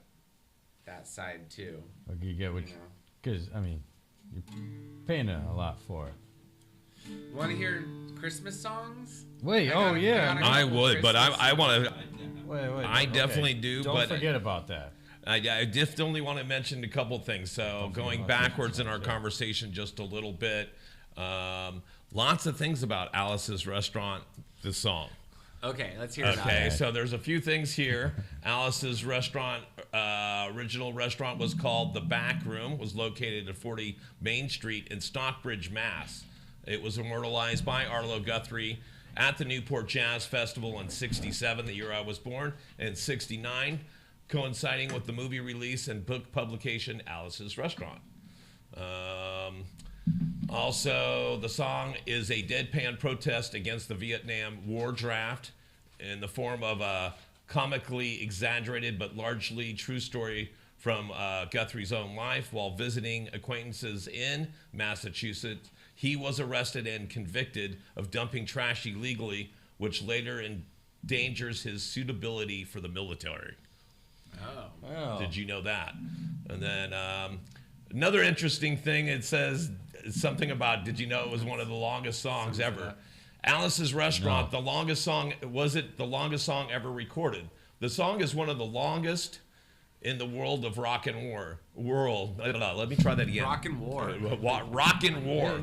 side too. Like you get what You know. because I mean, you're paying a lot for it. Want to hear Christmas songs? Wait, yeah. I would, but I want to. Wait. I definitely do, Don't but forget about that. I just only want to mention a couple things. So going backwards in our conversation just a little bit, lots of things about Alice's Restaurant, the song. Okay, let's hear about Okay, it. so there's a few things here. Alice's Restaurant, original restaurant was called The Back Room, was located at 40 Main Street in Stockbridge, Mass. It was immortalized by Arlo Guthrie at the Newport Jazz Festival in '67, the year I was born, and '69, coinciding with the movie release and book publication Alice's Restaurant. Also, the song is a deadpan protest against the Vietnam War draft in the form of a comically exaggerated but largely true story from Guthrie's own life. While visiting acquaintances in Massachusetts, he was arrested and convicted of dumping trash illegally, which later endangers his suitability for the military. Oh. Did you know that? And then another interesting thing, it says something about, did you know it was one of the longest songs ever? Alice's Restaurant, the longest song, was it the longest song ever recorded? The song is one of the longest in the world of rock and war. Let me try that again. Rock and war. Rock and war.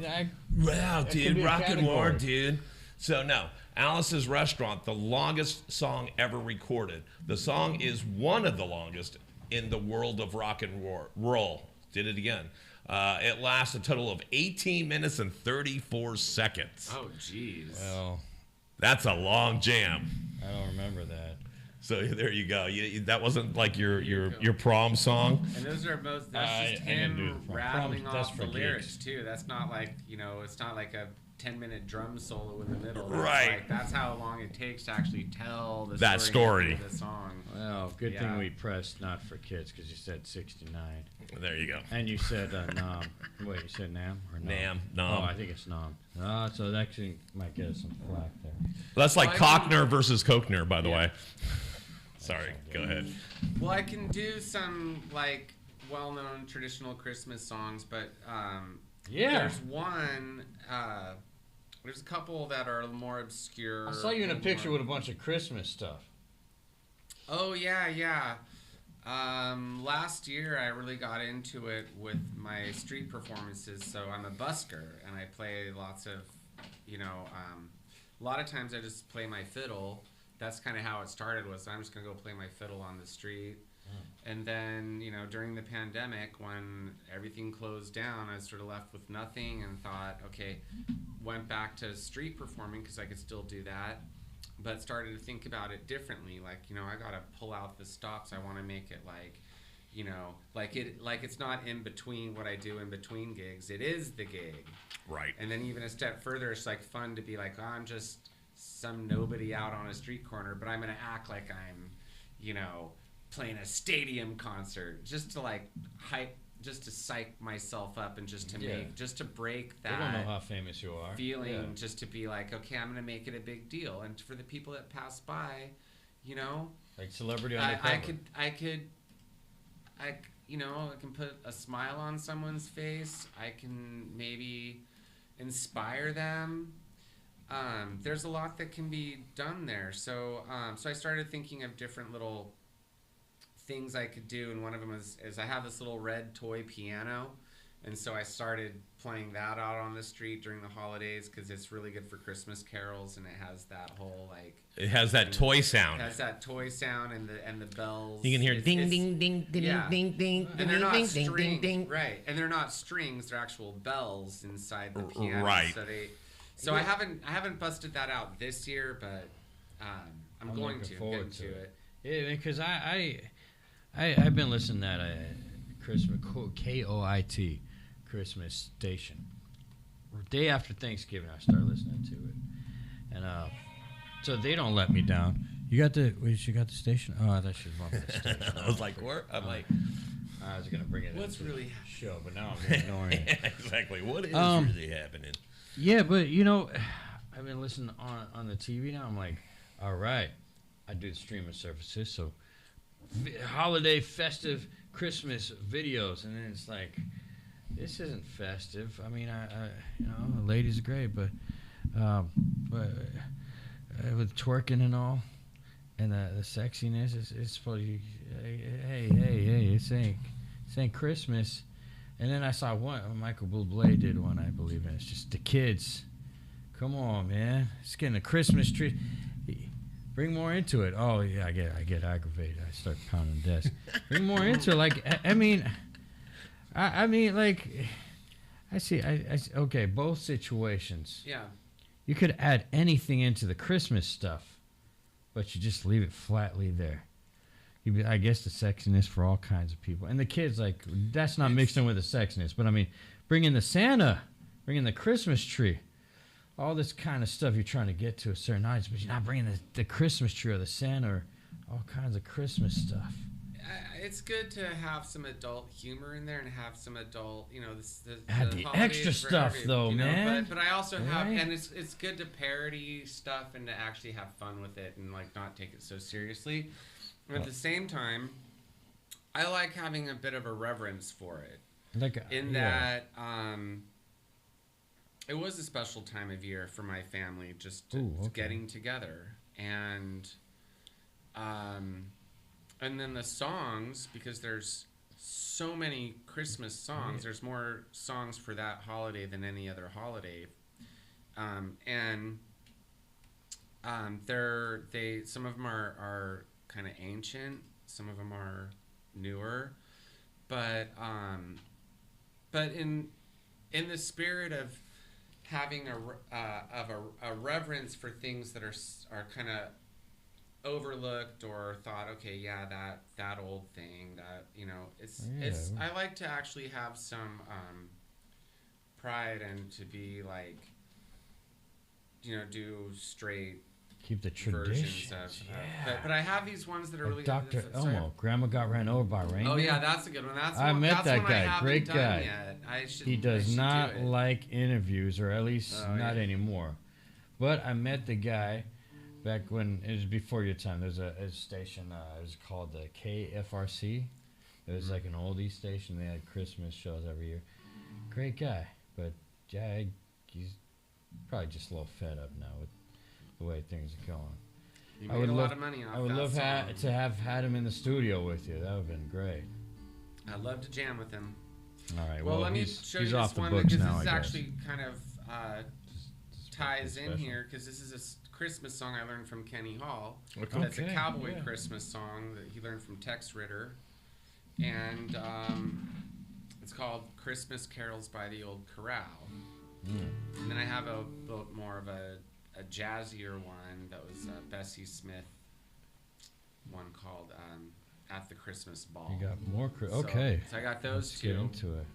Wow, dude, rock and war, dude. So no, Alice's Restaurant, the longest song ever recorded. The song is one of the longest in the world of rock and roll. Did it again. It lasts a total of 18 minutes and 34 seconds. Oh, jeez. Well, that's a long jam. I don't remember that. So there you go. That wasn't like your prom song. And those are most. That's just him rattling That's off for the lyrics gigs. too. That's not like it's not like a 10-minute drum solo in the middle. That's Right. Like, that's how long it takes to actually tell the That story. of the song. Well, good Yeah. thing we pressed not for kids because you said 69. There you go. And you said Nam. Wait, you said Nam or Nam? Nam. Oh, I think it's Nam. So that actually might get us some flack there. That's like Well, Cochneuer versus Cochneuer, by the Yeah. way. Sorry, go ahead. Well, I can do some like well-known traditional Christmas songs, but Yeah. there's one. There's a couple that are more obscure. I saw you in a more- picture with a bunch of Christmas stuff. Oh yeah. Last year I really got into it with my street performances. So I'm a busker and I play lots of, a lot of times I just play my fiddle. That's kind of how it started. Was I'm just gonna go play my fiddle on the street. And then, during the pandemic, when everything closed down, I was sort of left with nothing and thought, okay, went back to street performing because I could still do that, but started to think about it differently. Like, I got to pull out the stops. I want to make it like it's not in between what I do in between gigs. It is the gig. Right. And then even a step further, it's like fun to be like, oh, I'm just some nobody out on a street corner, but I'm going to act like I'm, playing a stadium concert just to like hype, just to psych myself up and just to just to break that. They don't know how famous you are. Feeling just to be like, okay, I'm going to make it a big deal. And for the people that pass by, Like celebrity on the cover. I can put a smile on someone's face. I can maybe inspire them. There's a lot that can be done there. So I started thinking of different little things I could do, and one of them is I have this little red toy piano, and so I started playing that out on the street during the holidays because it's really good for Christmas carols, and it has that whole It has that toy sound. It has that toy sound and the bells. You can hear ding, It's- ding, ding, ding, yeah. ding, ding, and they're not ding, strings, ding, ding. right? And they're not strings; they're actual bells inside the piano. Right. So I haven't busted that out this year, but I'm going looking to forward get to to it. it. Yeah, because I've been listening to that Christmas KOIT Christmas station. Day after Thanksgiving, I started listening to it, and so they don't let me down. You got the station? Oh, I thought she was off the station. I was like, what? I'm like, I was gonna bring it. What's into really the show, but now I'm ignoring it. exactly. What is really happening? Yeah, but I've been listening on the TV now. I'm like, all right, I do the streaming services, so holiday, festive, Christmas videos, and then it's like, this isn't festive. I mean, the ladies are great, but with twerking and all, and the sexiness, it's supposed to. Hey, this ain't Christmas. And then I saw one, Michael Bublé did one, I believe, and it's just the kids. Come on, man. It's getting a Christmas tree. Bring more into it. Oh, yeah, I get aggravated. I start pounding the desk. Bring more into it. Like, I mean, like, I see, okay, both situations. Yeah. You could add anything into the Christmas stuff, but you just leave it flatly there. I guess the sexiness for all kinds of people. And the kids, like, that's not mixed in with the sexiness. But, I mean, bring in the Santa bringing the Christmas tree. All this kind of stuff you're trying to get to a certain audience, but you're not bringing the Christmas tree or the Santa or all kinds of Christmas stuff. It's good to have some adult humor in there and have some adult, Add the extra stuff, though, man. But I also have, Right? and it's good to parody stuff and to actually have fun with it and like not take it so seriously. But at the same time, I like having a bit of a reverence for it. That it was a special time of year for my family, just getting together and then the songs, because there's so many Christmas songs. There's more songs for that holiday than any other holiday. Some of them are kind of ancient. Some of them are newer. But in the spirit of having a reverence for things that are kind of overlooked or thought, okay, yeah, that old thing, that it's I like to actually have some pride and to be like, do straight keep the versions traditions. but I have these ones that are really Dr. Elmo, Grandma got ran over by a reindeer. Oh yeah, that's a good one. I met that one guy. I haven't Great done guy. Yet. He does not do it. like interviews, or at least not anymore. But I met the guy back when it was before your time. There's a station. It was called the KFRC. It was like an oldie station. They had Christmas shows every year. Great guy, but yeah, he's probably just a little fed up now with the way things are going. You made a lot of money off that. I would love to have had him in the studio with you. That would have been great. I'd love to jam with him. All right. Well, let me show you off this the one books because now, this I guess. actually kind of ties in here because this is a Christmas song I learned from Kenny Hall. Okay. That's a cowboy Christmas song that he learned from Tex Ritter, and it's called "Christmas Carols by the Old Corral." And then I have a little more of a jazzier one that was Bessie Smith one called "At the Christmas Ball." You got more. Okay. So I got those Let's two. get into it.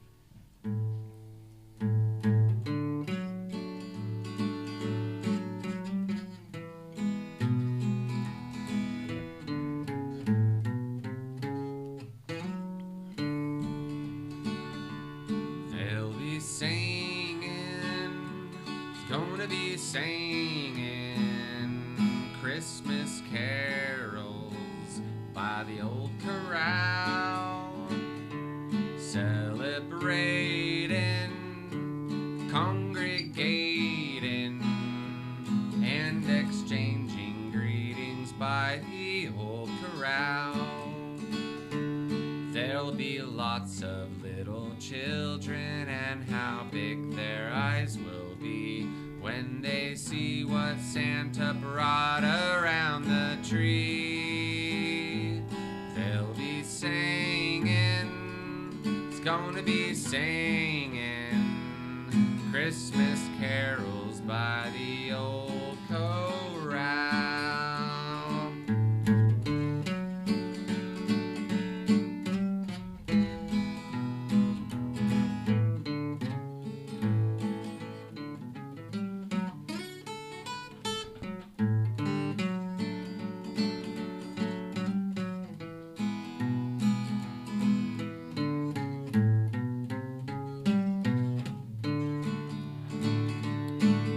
They'll be singing, it's gonna be singing Christmas carols by the old corral, celebrating, congregating, and exchanging greetings by the old corral. There'll be lots of little children, and how big their eyes will be when they see what Santa brought around the tree. They'll be singing, it's gonna be singing Christmas carols by the old corral.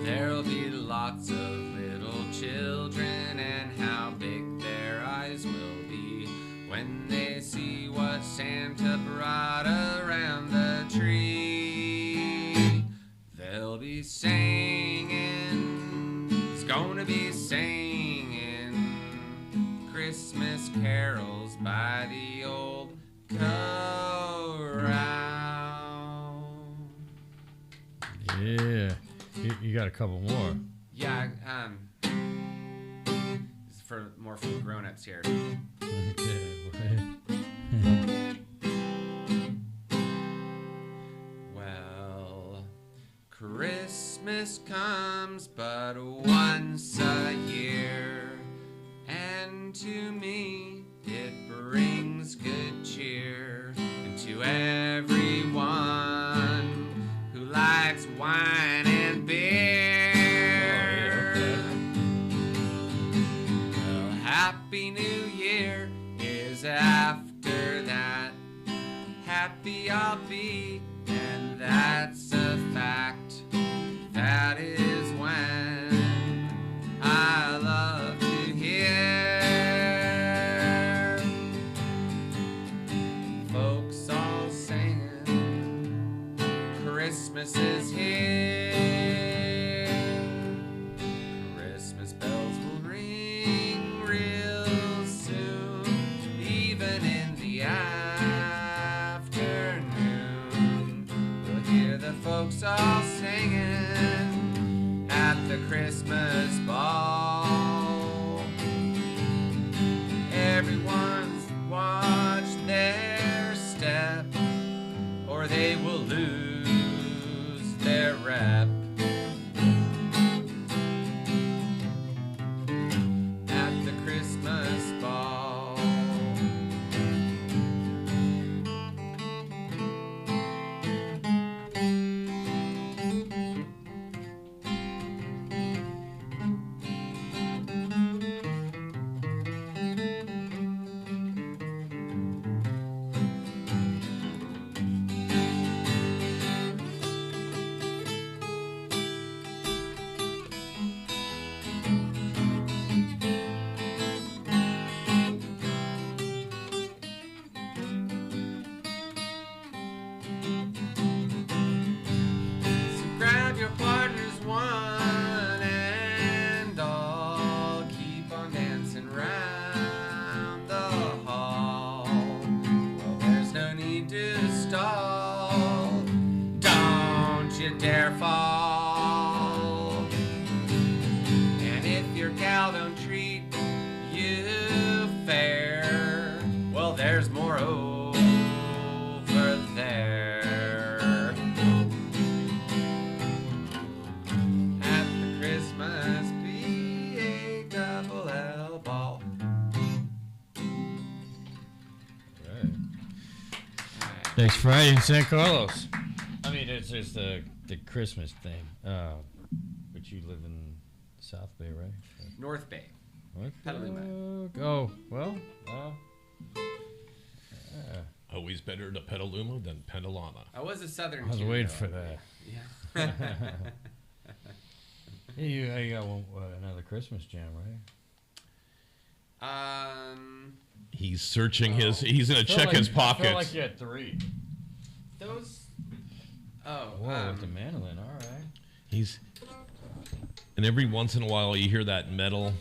There'll be lots of little children, and how big their eyes will be when they see what Santa brought around the tree. They'll be singing, it's gonna be singing Christmas carols by the old corral. Yeah. You got a couple more. Yeah, this is for more for the grown-ups here. Well, Christmas comes but once a year, and to me it brings good cheer, and to everyone who likes likes wine and beer. Well, Happy New Year is after that. Happy I'll be, and that's a fact. That is when I love to hear folks all singing, Christmas is here. Christmas bells will ring real soon, even in the afternoon. We'll hear the folks all singing at the Christmas ball. Everyone's watch their step, or they will lose their rep. At the Christmas ball. So grab your partners one and all, keep on dancing round the hall. Well, there's no need to stall, don't you dare fall. And if your gal don't treat you fair, well, there's more over there. At the Christmas BALL ball. Next Friday in San Carlos. I mean, it's just the Christmas thing. But you live in South Bay, right? North Bay. What? Petaluma. Oh, well. Always better to Petaluma than Pentalana. I was a southern I was kid, waiting though. for that. Yeah. Hey, you got another Christmas jam, right? He's searching his. He's gonna check his I pockets. felt like you had three. Those. Oh. Whoa, with the mandolin, all right. He's. And every once in a while, you hear that metal.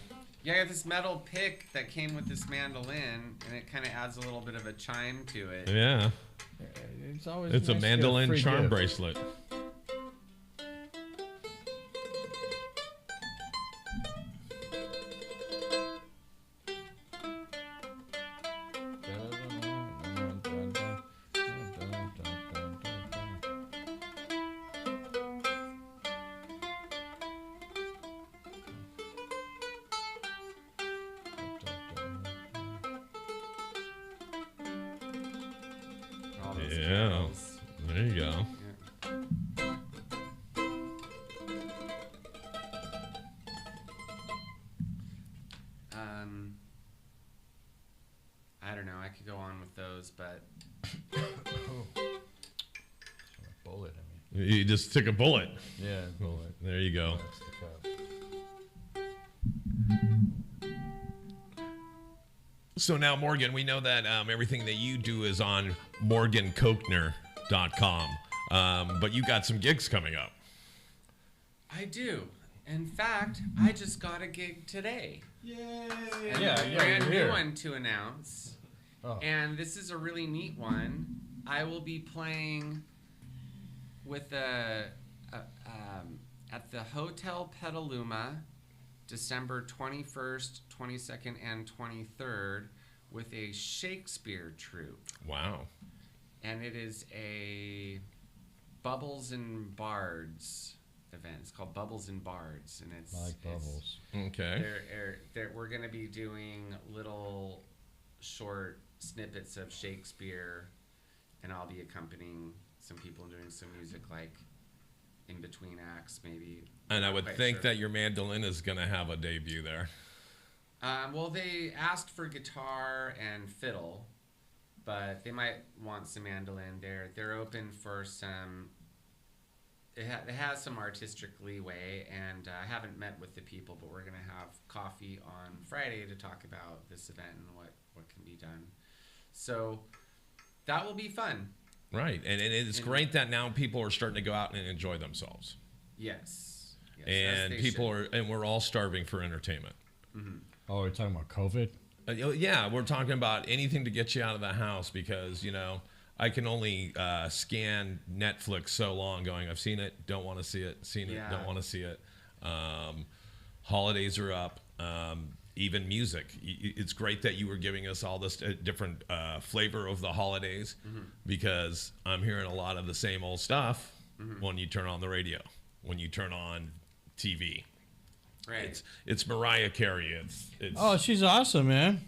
Yeah, I got this metal pick that came with this mandolin, and it kind of adds a little bit of a chime to it. Yeah, It's always it's a nice to get mandolin free charm gift. bracelet. All those Yeah. carols. There you go. Yeah. I don't know. I could go on with those, but Bullet, I mean. You just took a bullet. Yeah, bullet. There you go. That's the cup. So now, Morgan, we know that everything that you do is on morgancochner.com. But you got some gigs coming up. I do. In fact, I just got a gig today. Yeah, And yeah, a brand you're new here. one to announce. Oh. And this is a really neat one. I will be playing with at the Hotel Petaluma, December 21st, 22nd, and 23rd, with a Shakespeare troupe. Wow. And it is a Bubbles and Bards event. It's called Bubbles and Bards, and it's I like bubbles. Okay. we're going to be doing little short snippets of Shakespeare, and I'll be accompanying some people doing some music like in between acts, maybe. And I would Quite think sure. that your mandolin is going to have a debut there. Well, they asked for guitar and fiddle, but they might want some mandolin. They're open for some. It has some artistic leeway, and I haven't met with the people, but we're gonna have coffee on Friday to talk about this event and what can be done. So that will be fun. Right, and it's great that now people are starting to go out and enjoy themselves. Yes. And we're all starving for entertainment. Mm-hmm. Oh, we're talking about COVID? Yeah, we're talking about anything to get you out of the house because, I can only scan Netflix so long going, I've seen it, don't want to see it, seen it, don't want to see it. Holidays are up. Even music. It's great that you were giving us all this different flavor of the holidays because I'm hearing a lot of the same old stuff when you turn on the radio, when you turn on TV. Right. It's Mariah Carey. It's Oh, she's awesome, man.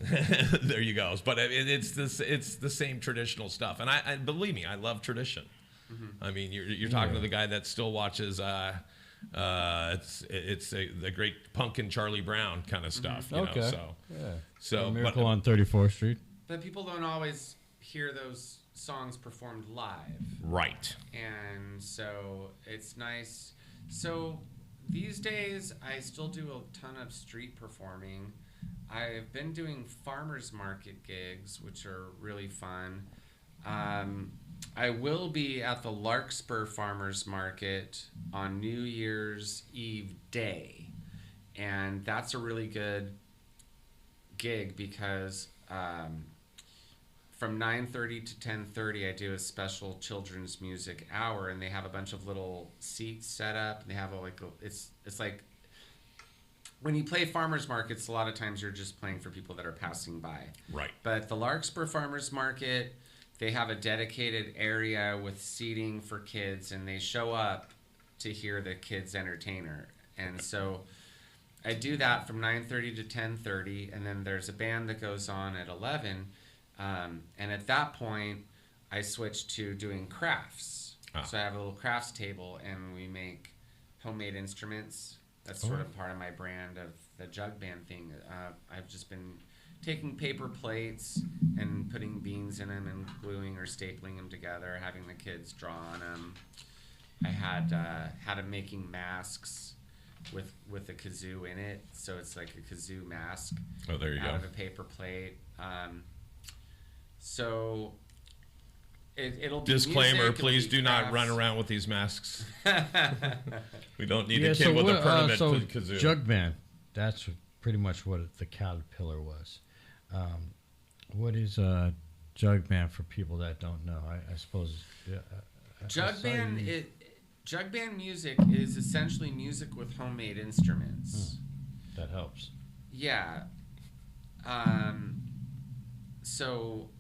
there you go. But it's the same traditional stuff, and I believe me, I love tradition. I mean, you're talking to the guy that still watches. It's the great punk and Charlie Brown kind of stuff. You Okay. know, Yeah. so Miracle on 34th Street. But people don't always hear those songs performed live. right. And so it's nice. So these days, I still do a ton of street performing. I've been doing farmers market gigs, which are really fun. I will be at the Larkspur Farmers Market on New Year's Eve day. And that's a really good gig because from 9:30 to 10:30 I do a special children's music hour, and they have a bunch of little seats set up, and they have it's like when you play farmers markets, a lot of times you're just playing for people that are passing by. Right. But the Larkspur Farmers Market, they have a dedicated area with seating for kids, and they show up to hear the kids entertainer. And so I do that from 9:30 to 10:30, and then there's a band that goes on at 11. And at that point, I switch to doing crafts. So I have a little crafts table, and we make homemade instruments. That's sort of part of my brand of the jug band thing. I've just been taking paper plates and putting beans in them and gluing or stapling them together, having the kids draw on them. I had them making masks with a kazoo in it, so it's like a kazoo mask. Oh, there you go. Out of a paper plate. So it'll be Disclaimer: music, please it'll be do not crafts. run around with these masks. We don't need Yeah, a kid so with a what, permit so for kazoo. Jug Band, that's pretty much what the Caterpillar was. What is Jug Band for people that don't know? I suppose. Yeah, Jug band music is essentially music with homemade instruments. That helps. Yeah. So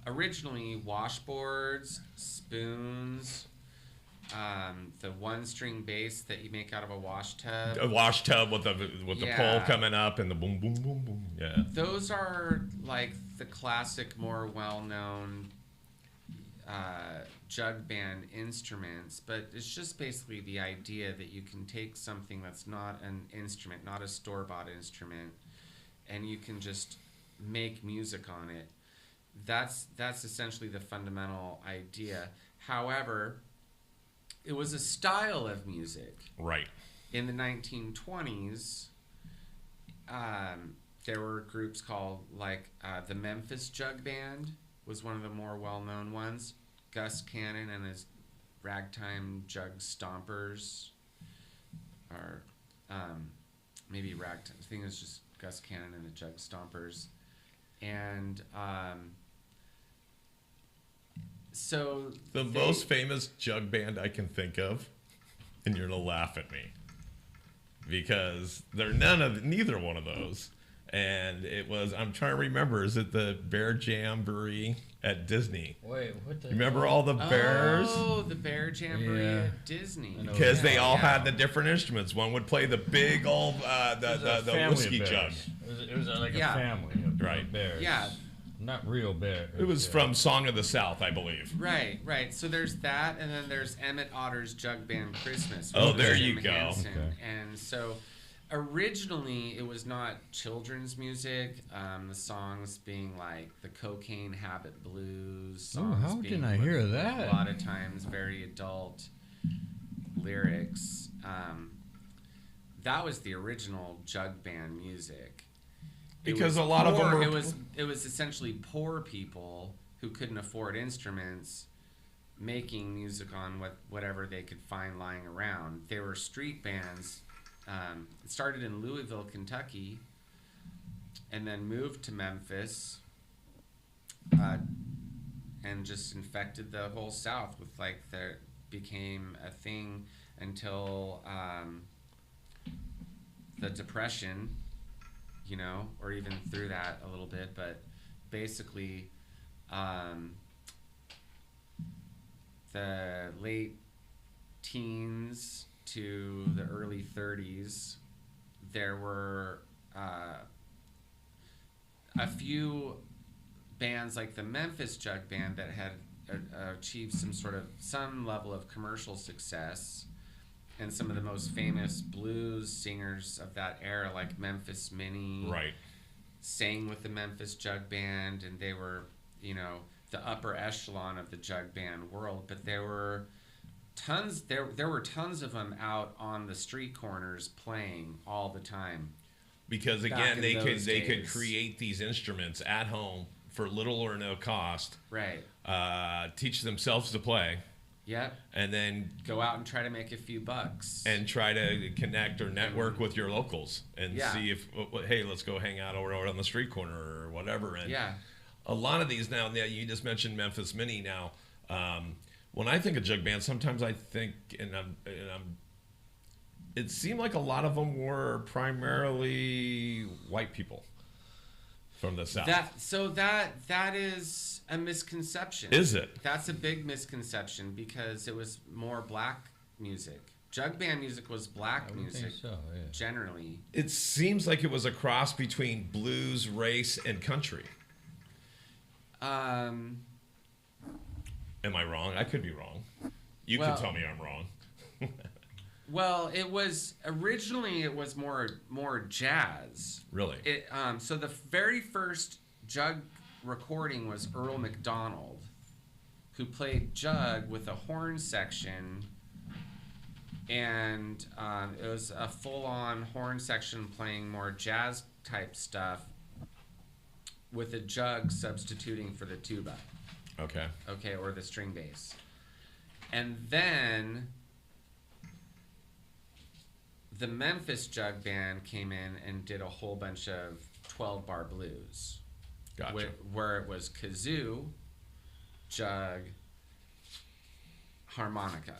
originally washboards, spoons, the one-string bass that you make out of a wash tub. A wash tub with the pole coming up and the boom, boom, boom, boom. Yeah. Those are like the classic, more well-known jug band instruments, but it's just basically the idea that you can take something that's not an instrument, not a store-bought instrument, and you can just make music on it. That's essentially the fundamental idea. However, it was a style of music. Right. In the 1920s, there were groups called the Memphis Jug Band was one of the more well-known ones. Gus Cannon and his Ragtime Jug Stompers, or maybe Ragtime. I think it was just Gus Cannon and the Jug Stompers, and so The most famous jug band I can think of, and you're gonna laugh at me, because they're neither one of those. And it was, I'm trying to remember, is it the Bear Jamboree at Disney? Wait, what the? Remember all the bears? Oh, the Bear Jamboree Yeah. at Disney. Because they all had the different instruments. One would play the big old the whiskey jug. It was like a Yeah. family of Right. bears. Yeah. Not real bear. It was from Song of the South, I believe. Right. So there's that, and then there's Emmett Otter's Jug Band Christmas. Oh, with there Jim you go. Henson. Okay. And so originally it was not children's music. The songs being like the Cocaine Habit Blues. Songs how being didn't I hear that? A lot of times very adult lyrics. That was the original Jug Band music. Because a lot of them were... It was essentially poor people who couldn't afford instruments making music on whatever they could find lying around. They were street bands. It started in Louisville, Kentucky, and then moved to Memphis, and just infected the whole South with became a thing until the Depression. Or even through that a little bit, but basically, the late teens to the early 30s, there were a few bands like the Memphis Jug Band that had achieved some level of commercial success. And some of the most famous blues singers of that era, like Memphis Minnie, sang with the Memphis Jug Band, and they were, the upper echelon of the jug band world. But there were tons. There were tons of them out on the street corners playing all the time. Because again, they could create these instruments at home for little or no cost. Right. Teach themselves to play. Yep. And then go out and try to make a few bucks. And try to connect or network with your locals and see if, hey, let's go hang out over on the street corner or whatever. And a lot of these now, you just mentioned Memphis Minnie now. When I think of jug bands, sometimes I think, it seemed like a lot of them were primarily white people from the South. That is a misconception. Is it? That's a big misconception because it was more black music. Jug band music was black music, generally. It seems like it was a cross between blues, race, and country. Am I wrong? I could be wrong. You can tell me I'm wrong. Well, it was originally more jazz. Really? So the very first jug recording was Earl McDonald, who played jug with a horn section, and it was a full-on horn section playing more jazz type stuff with a jug substituting for the tuba. Okay, or the string bass. And then the Memphis Jug Band came in and did a whole bunch of 12-bar blues. Gotcha. Where it was kazoo, jug, harmonica,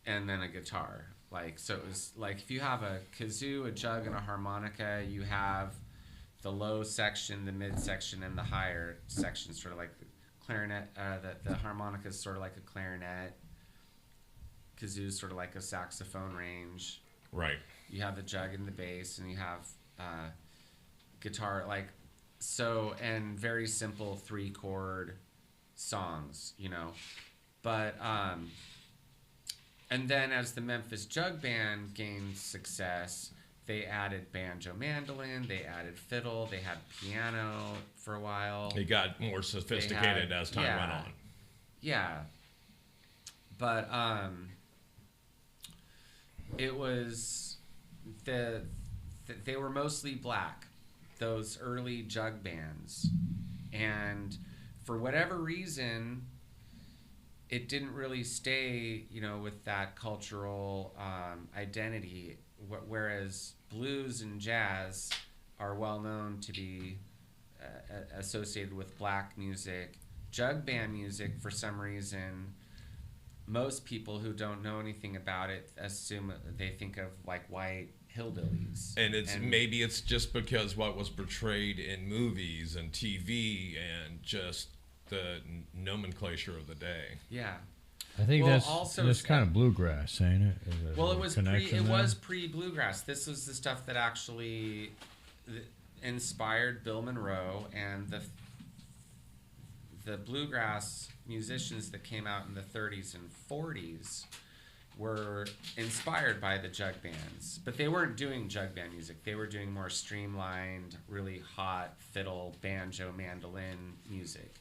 and then a guitar. So it was like if you have a kazoo, a jug, and a harmonica, you have the low section, the mid section, and the higher section, sort of like the clarinet. The harmonica is sort of like a clarinet. Kazoo is sort of like a saxophone range. Right. You have the jug and the bass, and you have guitar, and very simple 3-chord songs, But and then as the Memphis Jug Band gained success, they added banjo mandolin, they added fiddle, they had piano for a while. It got more sophisticated as time went on. Yeah. But it was they were mostly black, those early jug bands, and for whatever reason it didn't really stay with that cultural identity, whereas blues and jazz are well known to be associated with black music. Jug band music, for some reason, most people who don't know anything about it they think of white hillbillies. And maybe it's just because what was portrayed in movies and TV and just the nomenclature of the day. Yeah. I think that's kind of bluegrass, ain't it? Well, it was pre-bluegrass. This was the stuff that actually inspired Bill Monroe and the the bluegrass musicians that came out in the 30s and 40s were inspired by the jug bands, but they weren't doing jug band music. They were doing more streamlined, really hot fiddle, banjo, mandolin music.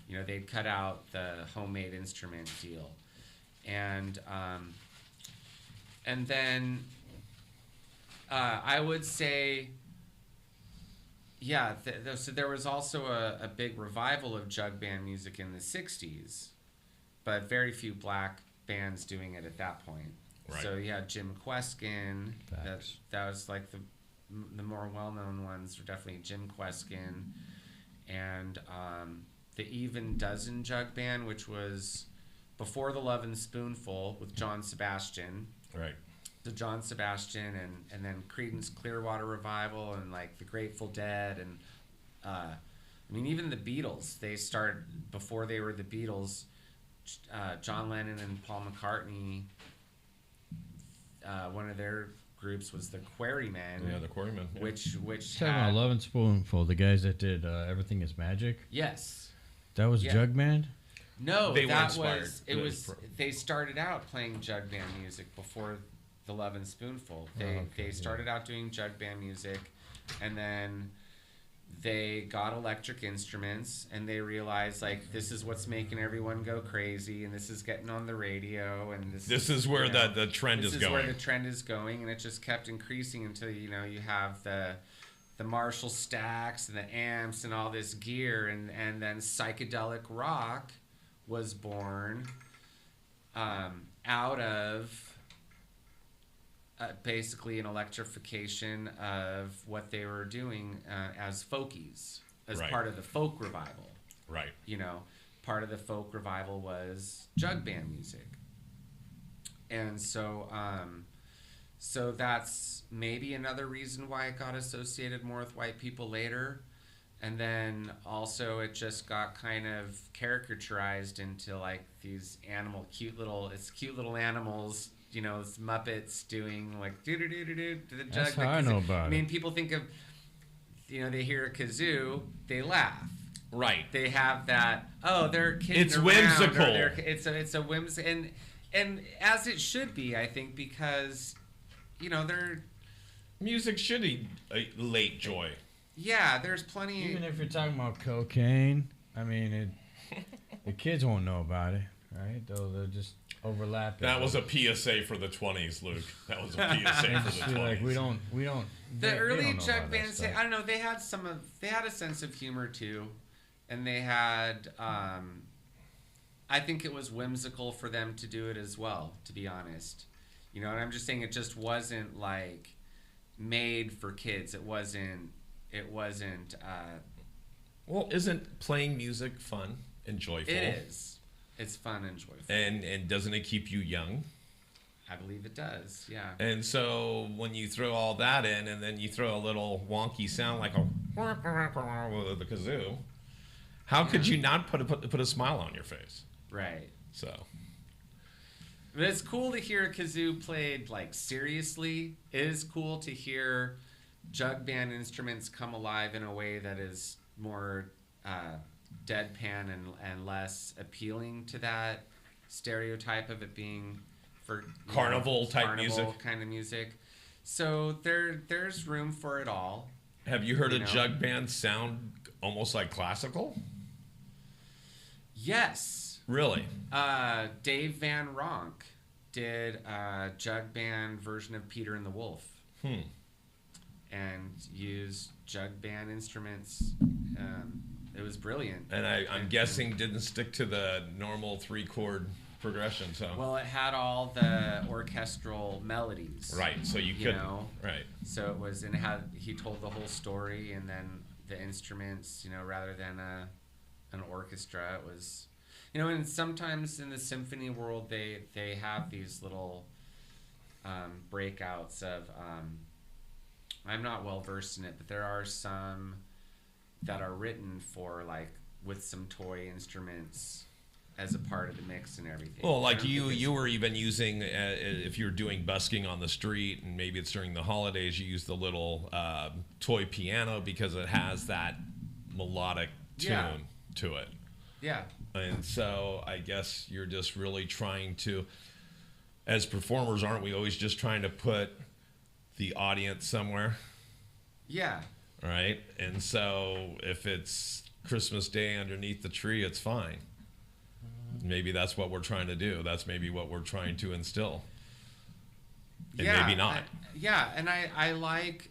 You know, they'd cut out the homemade instrument deal, and then I would say, yeah. So there was also a big revival of jug band music in the '60s, but very few black bands doing it at that point. Right. So you had Jim Kweskin. That was like the more well-known ones were definitely Jim Kweskin, and the Even Dozen Jug Band, which was before the Love and Spoonful with John Sebastian. Right. The John Sebastian and then Creedence Clearwater Revival and like the Grateful Dead and I mean even the Beatles. They started before they were the Beatles. John Lennon and Paul McCartney. One of their groups was the Quarrymen. Yeah, the Quarrymen. Yeah. Which Talking about Love and Spoonful, the guys that did Everything Is Magic. Yes. That was Jug Band. No, they that were was it. Was they started out playing jug band music before the Love and Spoonful? They started out doing jug band music, and then they got electric instruments, and they realized like this is what's making everyone go crazy, and this is getting on the radio, and this is where the trend is going. This is where the trend is going, and it just kept increasing until you have the Marshall stacks and the amps and all this gear, and then psychedelic rock was born out of basically an electrification of what they were doing as folkies, as part of the folk revival. Right. You know, part of the folk revival was jug band music. And so so that's maybe another reason why it got associated more with white people later. And then also it just got kind of caricaturized into like these cute little animals, you know, it's Muppets doing like do-do-do-do-do to the jug. That's how I know about it. I mean, people think of, you know, they hear a kazoo, they laugh. Right. They have that, oh, they're kidding It's around. whimsical. It's a whims, and as it should be, I think, because, you know, Music should be a late joy. Yeah, there's plenty. Even if you're talking about cocaine, I mean, the kids won't know about it, right? They'll just overlap it. That was a PSA for the 20s, Luke. That was a PSA for the 20s. Like we don't. The early jug bands, I don't know. They had a sense of humor too, and they had. I think it was whimsical for them to do it as well. To be honest, you know, and I'm just saying it just wasn't like made for kids. It wasn't. Well, isn't playing music fun and joyful? It is. It's fun and joyful. And doesn't it keep you young? I believe it does, yeah. And so when you throw all that in, and then you throw a little wonky sound like with the kazoo, how could you not put a smile on your face? Right. So. But it's cool to hear a kazoo played like seriously. It is cool to hear jug band instruments come alive in a way that is more deadpan and less appealing to that stereotype of it being for carnival music kind of music. So there's room for it all. Have you heard a jug band sound almost like classical? Yes. Really? Dave Van Ronk did a jug band version of Peter and the Wolf. And used jug band instruments. It was brilliant. And I'm guessing didn't stick to the normal 3-chord progression. So well, it had all the orchestral melodies. Right. So you could. Right. So it was, and he told the whole story, and then the instruments, you know, rather than an orchestra, it was, you know, and sometimes in the symphony world they have these little breakouts of. I'm not well versed in it, but there are some that are written for like with some toy instruments as a part of the mix and everything. Well, like you were even using if you're doing busking on the street, and maybe it's during the holidays, you use the little toy piano because it has that melodic tune to it. Yeah. And so I guess you're just really trying to, as performers, aren't we always just trying to put the audience somewhere? Yeah. Right? And so if it's Christmas Day underneath the tree, it's fine. Maybe that's what we're trying to do. That's maybe what we're trying to instill. And maybe not. And I like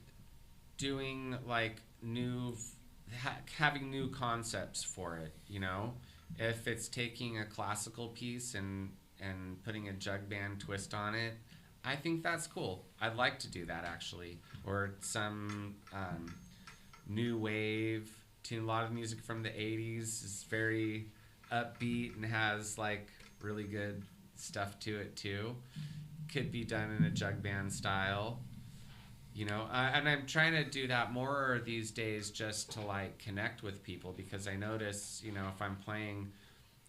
doing like having new concepts for it, you know? If it's taking a classical piece and putting a jug band twist on it, I think that's cool. I'd like to do that actually. Or some new wave tune. A lot of music from the 80s is very upbeat and has like really good stuff to it too. Could be done in a jug band style, you know. And I'm trying to do that more these days just to like connect with people, because I notice, you know, if I'm playing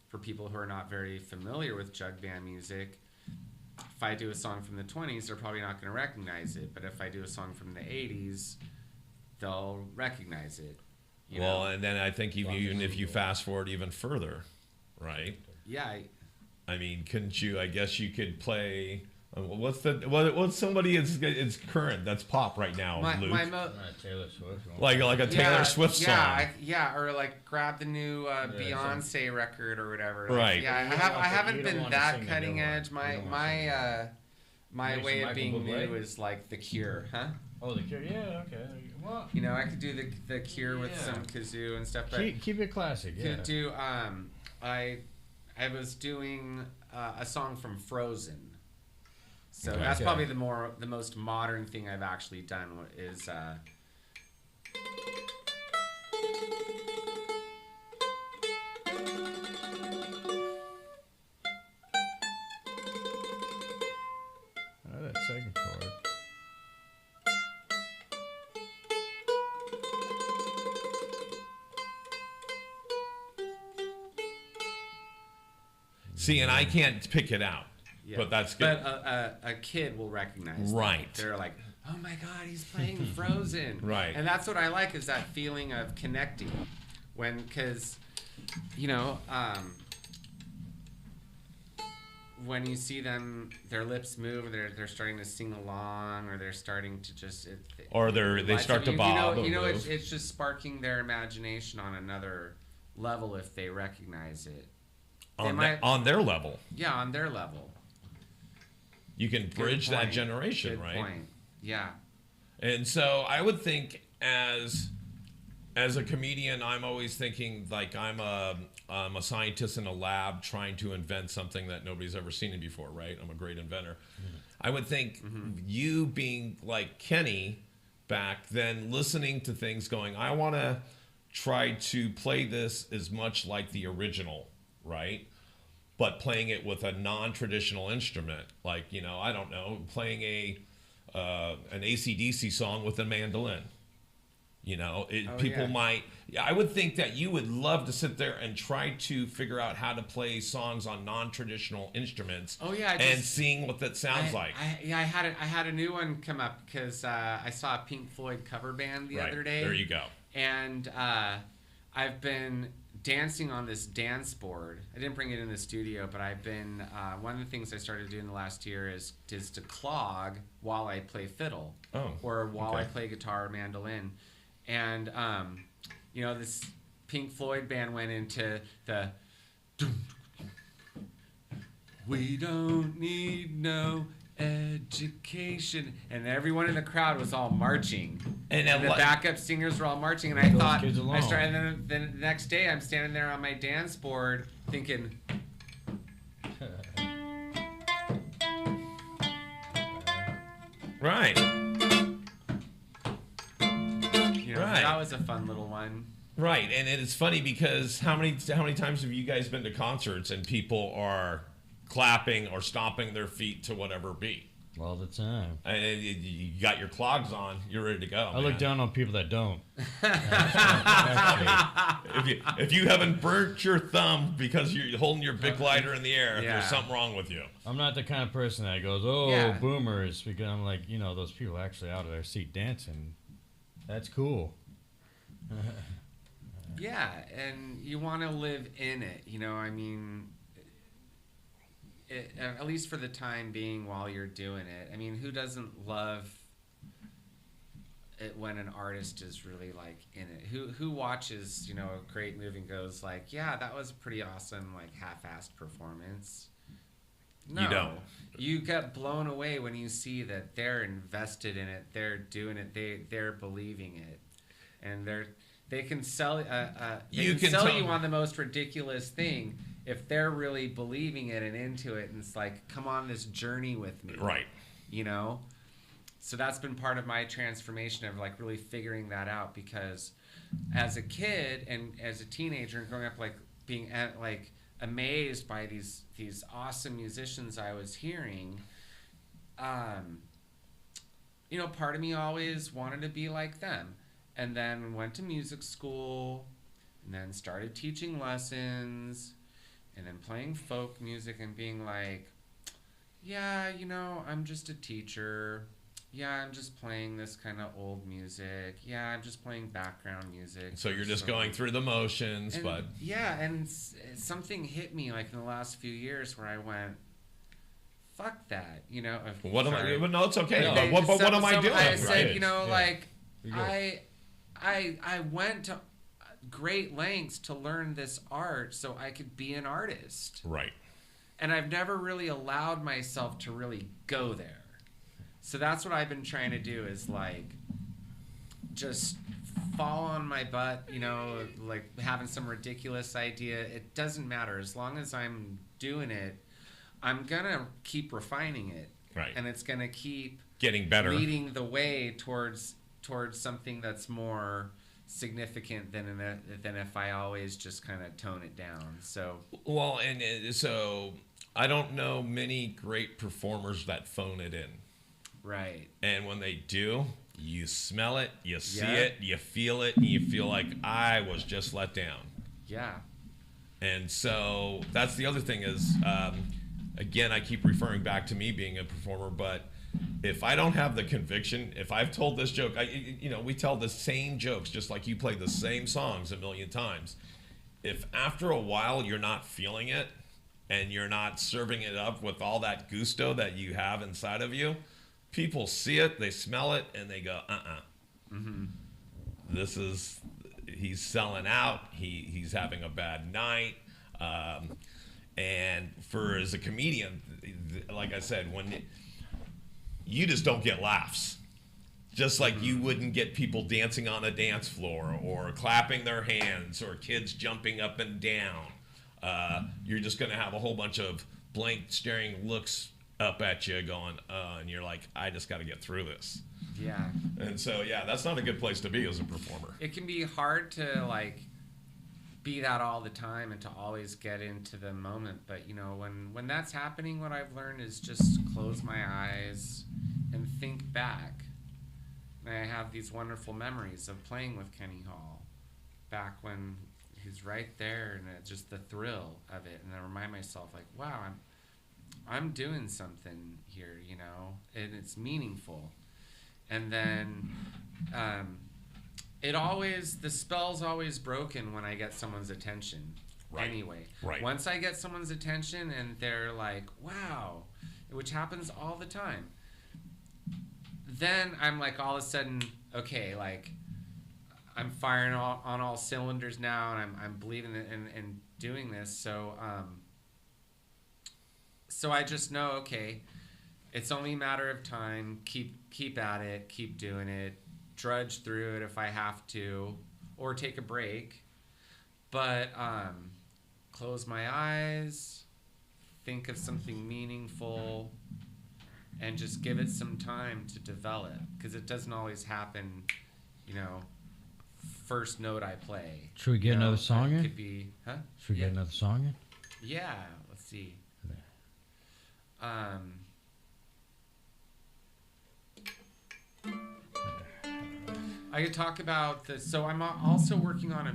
for people who are not very familiar with jug band music, if I do a song from the 20s, they're probably not going to recognize it. But if I do a song from the 80s, they'll recognize it. Well, and then I think even if you fast forward even further, right? Yeah. I mean, couldn't you? I guess you could play. What's somebody it's current that's pop right now, Luke? Taylor Swift. Like a Taylor Swift song. Or like grab the new Beyonce record or whatever. Right. Yeah, I haven't been that cutting edge. My way of being new is like The Cure, huh? Oh, The Cure. Yeah, okay. Well, you know, I could do the Cure with some kazoo and stuff. But keep it classic. Yeah. Could do. I was doing a song from Frozen. So that's probably the most modern thing I've actually done is that second chord. See, and I can't pick it out. Yeah. But that's good. But a kid will recognize right. That. They're like, oh my God, he's playing Frozen. Right. And that's what I like, is that feeling of connecting. Because, you know, when you see them, their lips move, they're starting to sing along, or they're starting to just... or they start to bob. You know it's just sparking their imagination on another level if they recognize it. On their level. Yeah, on their level. You can bridge that generation, Good right? Point. Yeah. And so I would think as a comedian, I'm always thinking like I'm a scientist in a lab trying to invent something that nobody's ever seen before, right? I'm a great inventor. Mm-hmm. I would think you being like Kenny back then, listening to things going, I want to try to play this as much like the original, right? But playing it with a non-traditional instrument, like, you know, I don't know, playing an AC/DC song with a mandolin. You know, people might. I would think that you would love to sit there and try to figure out how to play songs on non-traditional instruments. Oh yeah, and seeing what that sounds like. I had a new one come up because I saw a Pink Floyd cover band the other day. There you go. And I've been dancing on this dance board. I didn't bring it in the studio, but I've been one of the things I started doing the last year is to clog while I play fiddle, or while I play guitar or mandolin, and you know, this Pink Floyd band went into the we don't need no education, and everyone in the crowd was all marching, and the backup singers were all marching, and I thought and then the next day I'm standing there on my dance board thinking right, you know, that was a fun little one. Right, and it's funny because how many times have you guys been to concerts and people are clapping or stomping their feet to whatever beat? All the time. And you got your clogs on, you're ready to go. I look down on people that don't. If you haven't burnt your thumb because you're holding your Bic lighter in the air, there's something wrong with you. I'm not the kind of person that goes, boomers, because I'm like, you know, those people actually out of their seat dancing. That's cool. Yeah, and you want to live in it, you know, I mean, at least for the time being while you're doing it. I mean, who doesn't love it when an artist is really like in it? Who watches, you know, a great movie and goes like, yeah, that was a pretty awesome, like half-assed performance? No. You don't. You get blown away when you see that they're invested in it, they're doing it, they're believing it, and they can sell you on the most ridiculous thing if they're really believing it and into it, and it's like, come on this journey with me, Right. you know. So that's been part of my transformation of like really figuring that out, because as a kid and as a teenager and growing up, like being like amazed by these awesome musicians I was hearing, you know, part of me always wanted to be like them, and then went to music school, and then started teaching lessons, and then playing folk music and being like, yeah, you know, I'm just a teacher. Yeah, I'm just playing this kind of old music. Yeah, I'm just playing background music. So you're just going through the motions, but... Yeah, and something hit me like in the last few years where I went, fuck that, you know. What am I... No, it's okay. But What am I doing? I said, Right. you know, Yeah. like, I went to great lengths to learn this art so I could be an artist. Right. And I've never really allowed myself to really go there. So that's what I've been trying to do, is like just fall on my butt, you know, like having some ridiculous idea. It doesn't matter. As long as I'm doing it, I'm going to keep refining it. Right. And it's going to keep Getting better. leading the way towards something that's more significant than if I always just kind of tone it down. So Well, and so I don't know many great performers that phone it in. right. And when they do, you smell it, you see Yeah. it, you feel it, and you feel like I was just let down. Yeah. And so that's the other thing is, again, I keep referring back to me being a performer, but if I don't have the conviction, if I've told this joke, we tell the same jokes, just like you play the same songs a million times. If after a while you're not feeling it and you're not serving it up with all that gusto that you have inside of you, people see it, they smell it, and they go, he's selling out, he's having a bad night. And as a comedian, like I said, you just don't get laughs. Just like you wouldn't get people dancing on a dance floor or clapping their hands or kids jumping up and down. You're just going to have a whole bunch of blank staring looks up at you going, and you're like, I just got to get through this. Yeah. And so, yeah, that's not a good place to be as a performer. It can be hard to like be that all the time and to always get into the moment, but you know, when that's happening, what I've learned is just close my eyes and think back. And I have these wonderful memories of playing with Kenny Hall back when he's right there, and it's just the thrill of it, and I remind myself like, wow, I'm doing something here, you know, and it's meaningful. And then the spell's always broken when I get someone's attention. Right. Anyway, Right. Once I get someone's attention and they're like, wow, which happens all the time, then I'm like, all of a sudden, okay, like I'm firing on all cylinders now, and I'm believing it and doing this. So I just know, okay, it's only a matter of time. Keep at it, keep doing it, drudge through it if I have to, or take a break. But close my eyes, think of something meaningful, and just give it some time to develop, because it doesn't always happen, you know, first note I play. Should we get another song in? Could be, huh? Should we get another song in? Yeah, let's see. I could talk about this. So I'm also working on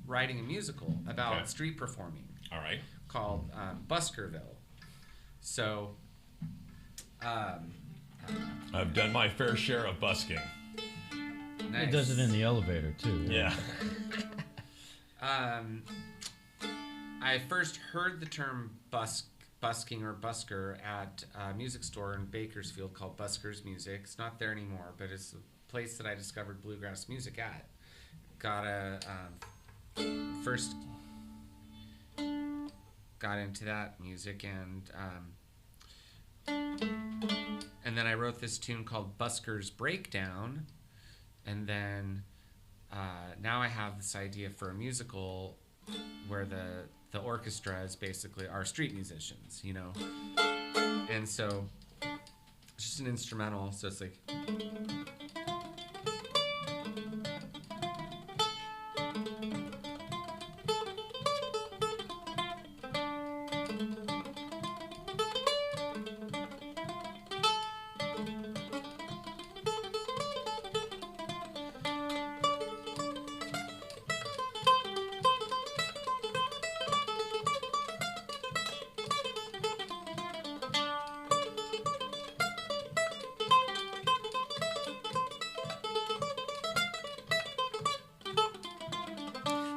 writing a musical about street performing. All right. Called Buskerville. So, I've done my fair share of busking. nice. It does it in the elevator too. Yeah. I first heard the term busking or busker at a music store in Bakersfield called Busker's Music. It's not there anymore, but it's a place that I discovered bluegrass music at. First got into that music, and then I wrote this tune called Busker's Breakdown, and then now I have this idea for a musical where the orchestra is basically our street musicians, you know, and so it's just an instrumental, so it's like.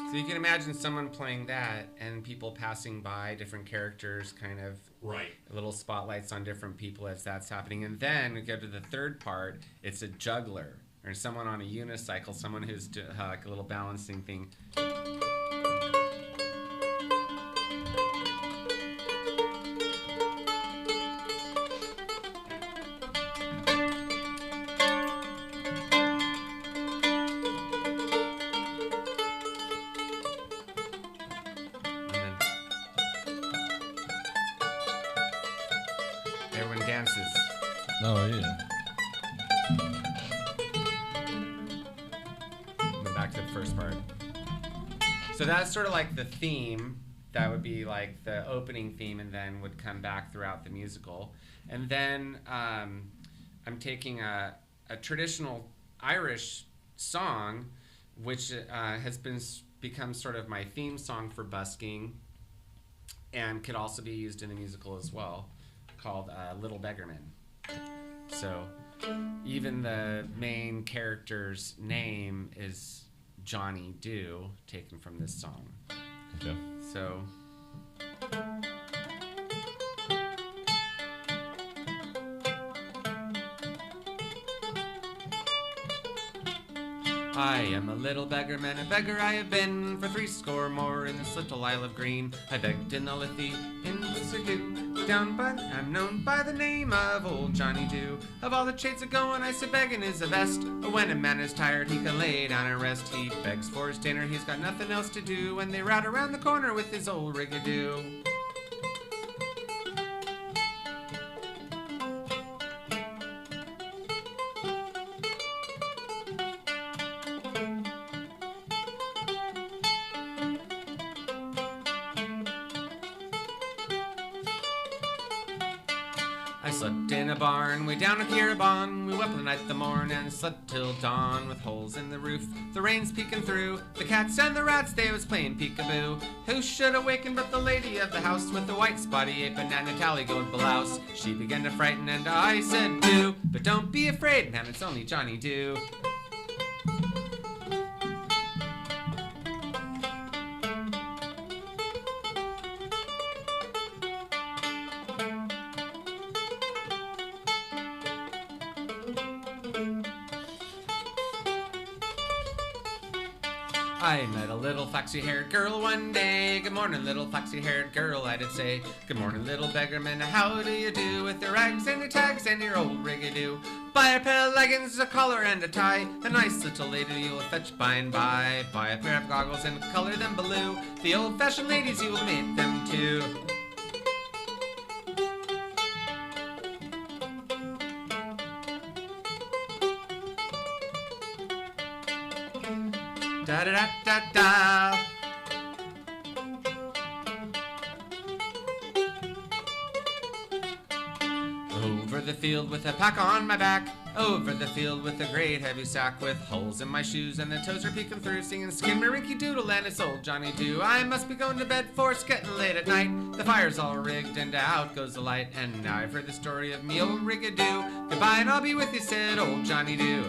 So you can imagine someone playing that and people passing by, different characters, kind of Right. little spotlights on different people as that's happening. And then we go to the third part, it's a juggler or someone on a unicycle, someone who's like a little balancing thing. Everyone dances. Oh, yeah. And then back to the first part. So that's sort of like the theme. That would be like the opening theme, and then would come back throughout the musical. And then I'm taking a traditional Irish song, which has become sort of my theme song for busking, and could also be used in the musical as well, called Little Beggarman. So even the main character's name is Johnny Dew, taken from this song. Okay. So I am a little beggarman, a beggar I have been for 60 more in this little Isle of Green. I begged in the Liffey, in Whistlerdew, I'm known by the name of old Johnny Dew. Of all the trades that going, I say begging is the best. But when a man is tired, he can lay down and rest. He begs for his dinner, he's got nothing else to do, and they rout around the corner with his old rigadoo. I slept in a barn way down at Kirrabon. We wept the night the morn and slept till dawn with holes in the roof, the rain's peeking through. The cats and the rats, they was playing peekaboo. Who should awaken but the lady of the house with the white spotty apron and a tally-gold blouse? She began to frighten and I said, "Boo, but don't be afraid, man, it's only Johnny Dew." I met a little foxy-haired girl one day. "Good morning, little foxy-haired girl," I did say. "Good morning, little beggarman, how do you do? With your rags and your tags and your old rigadoo. Buy a pair of leggings, a collar and a tie. A nice little lady you'll fetch by and by. Buy a pair of goggles and color them blue. The old-fashioned ladies, you will meet them too." Da da da da da. Over the field with a pack on my back. Over the field with a great heavy sack, with holes in my shoes and the toes are peeking through, singing Skidmarink Doodle and it's old Johnny Dew. I must be going to bed for it's getting late at night. The fire's all rigged and out goes the light. And now I've heard the story of me old rigadoo. Goodbye and I'll be with you, said old Johnny Dew.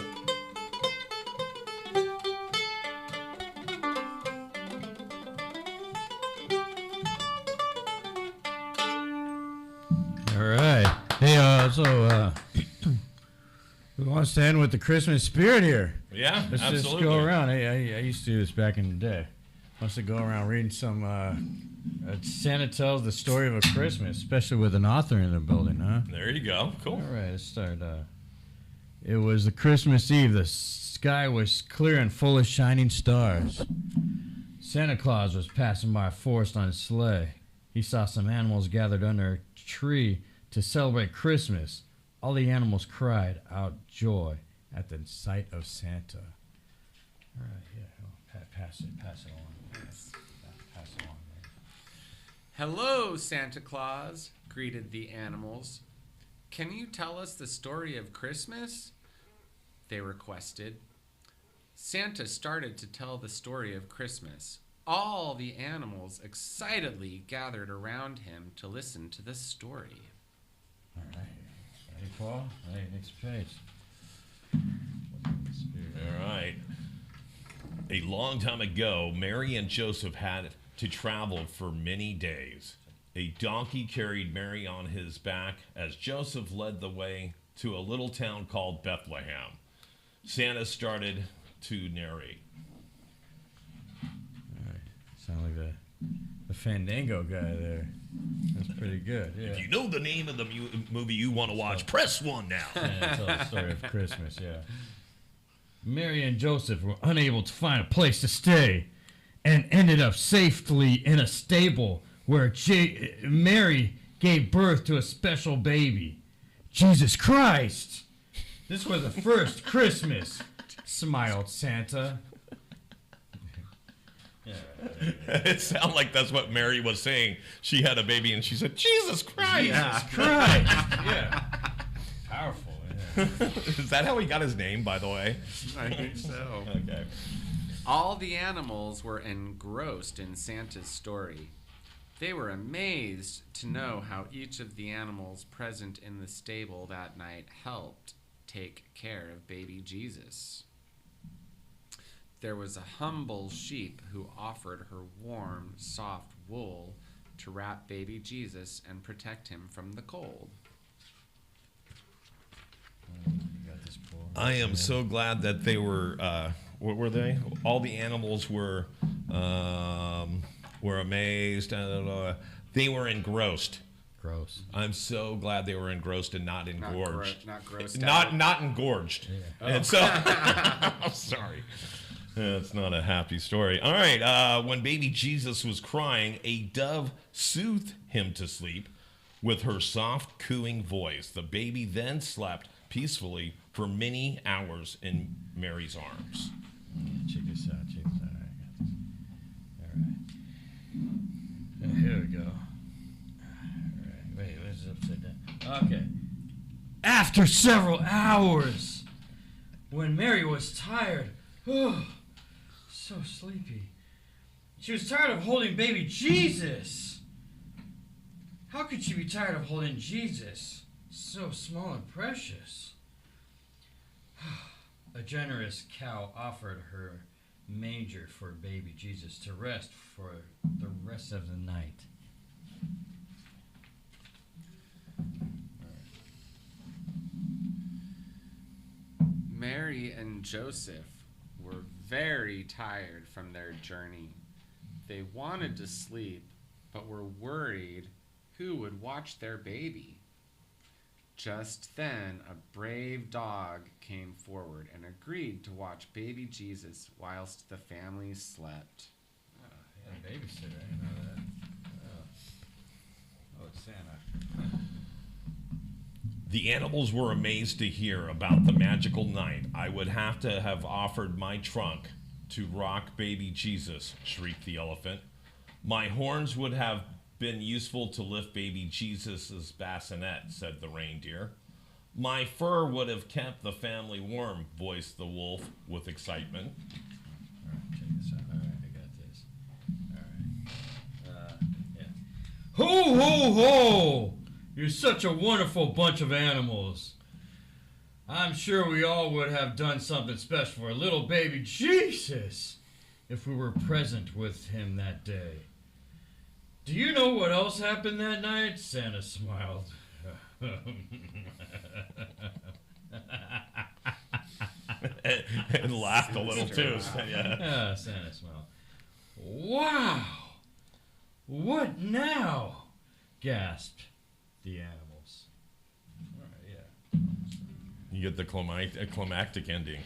Who wants to end with the Christmas spirit here? Yeah, Let's absolutely. just go around. I used to do this back in the day. Wants to go around reading some Santa tells the story of a Christmas, especially with an author in the building, huh? There you go. Cool. All right, let's start. It was the Christmas Eve. The sky was clear and full of shining stars. Santa Claus was passing by a forest on his sleigh. He saw some animals gathered under a tree to celebrate Christmas. All the animals cried out joy at the sight of Santa. All right, yeah, pass it along. Yes. Pass it along. Man. Hello, Santa Claus, greeted the animals. Can you tell us the story of Christmas? They requested. Santa started to tell the story of Christmas. All the animals excitedly gathered around him to listen to the story. All right. Ready, Paul? All right, next page. All right. A long time ago, Mary and Joseph had to travel for many days. A donkey carried Mary on his back as Joseph led the way to a little town called Bethlehem. Santa started to narrate. All right. Sound like the Fandango guy there. That's pretty good. Yeah. If you know the name of the movie you want to watch, press 1 now. Yeah, tell the story of Christmas, yeah. Mary and Joseph were unable to find a place to stay and ended up safely in a stable where Mary gave birth to a special baby, Jesus Christ. This was the first Christmas, smiled Santa. Yeah, right. It sounded like that's what Mary was saying. She had a baby and she said, Jesus Christ. Jesus Christ. Yeah. Powerful. Yeah. Is that how he got his name, by the way? I think so. Okay. All the animals were engrossed in Santa's story. They were amazed to know how each of the animals present in the stable that night helped take care of baby Jesus. There was a humble sheep who offered her warm, soft wool to wrap baby Jesus and protect him from the cold. You got this, Paul. I am so glad that they were, what were they? All the animals were amazed. They were engrossed. Gross. I'm so glad they were engrossed and not engorged. Not grossed out. Not engorged. Yeah. And so, I'm sorry. It's not a happy story. All right. When baby Jesus was crying, a dove soothed him to sleep with her soft cooing voice. The baby then slept peacefully for many hours in Mary's arms. Check this out. Check this out. I got this. All right. Here we go. All right. Wait, this is upside down. Okay. After several hours, when Mary was tired, so sleepy, she was tired of holding baby Jesus. How could she be tired of holding Jesus, so small and precious? A generous cow offered her manger for baby Jesus to rest for the rest of the night. Mary and Joseph were very tired from their journey. They wanted to sleep, but were worried who would watch their baby. Just then, a brave dog came forward and agreed to watch baby Jesus whilst the family slept. Yeah, babysitter, I didn't know that. Oh, it's Santa. The animals were amazed to hear about the magical night. I would have to have offered my trunk to rock baby Jesus, shrieked the elephant. My horns would have been useful to lift baby Jesus' bassinet, said the reindeer. My fur would have kept the family warm, voiced the wolf with excitement. All right, check this out. All right, I got this. All right. Yeah. Ho, ho, ho! You're such a wonderful bunch of animals. I'm sure we all would have done something special for little baby Jesus if we were present with him that day. Do you know what else happened that night? Santa smiled. and laughed a little too. Yeah. Yeah, Santa smile. Wow! What now? Gasped the animals. All right, yeah. You get the climactic ending.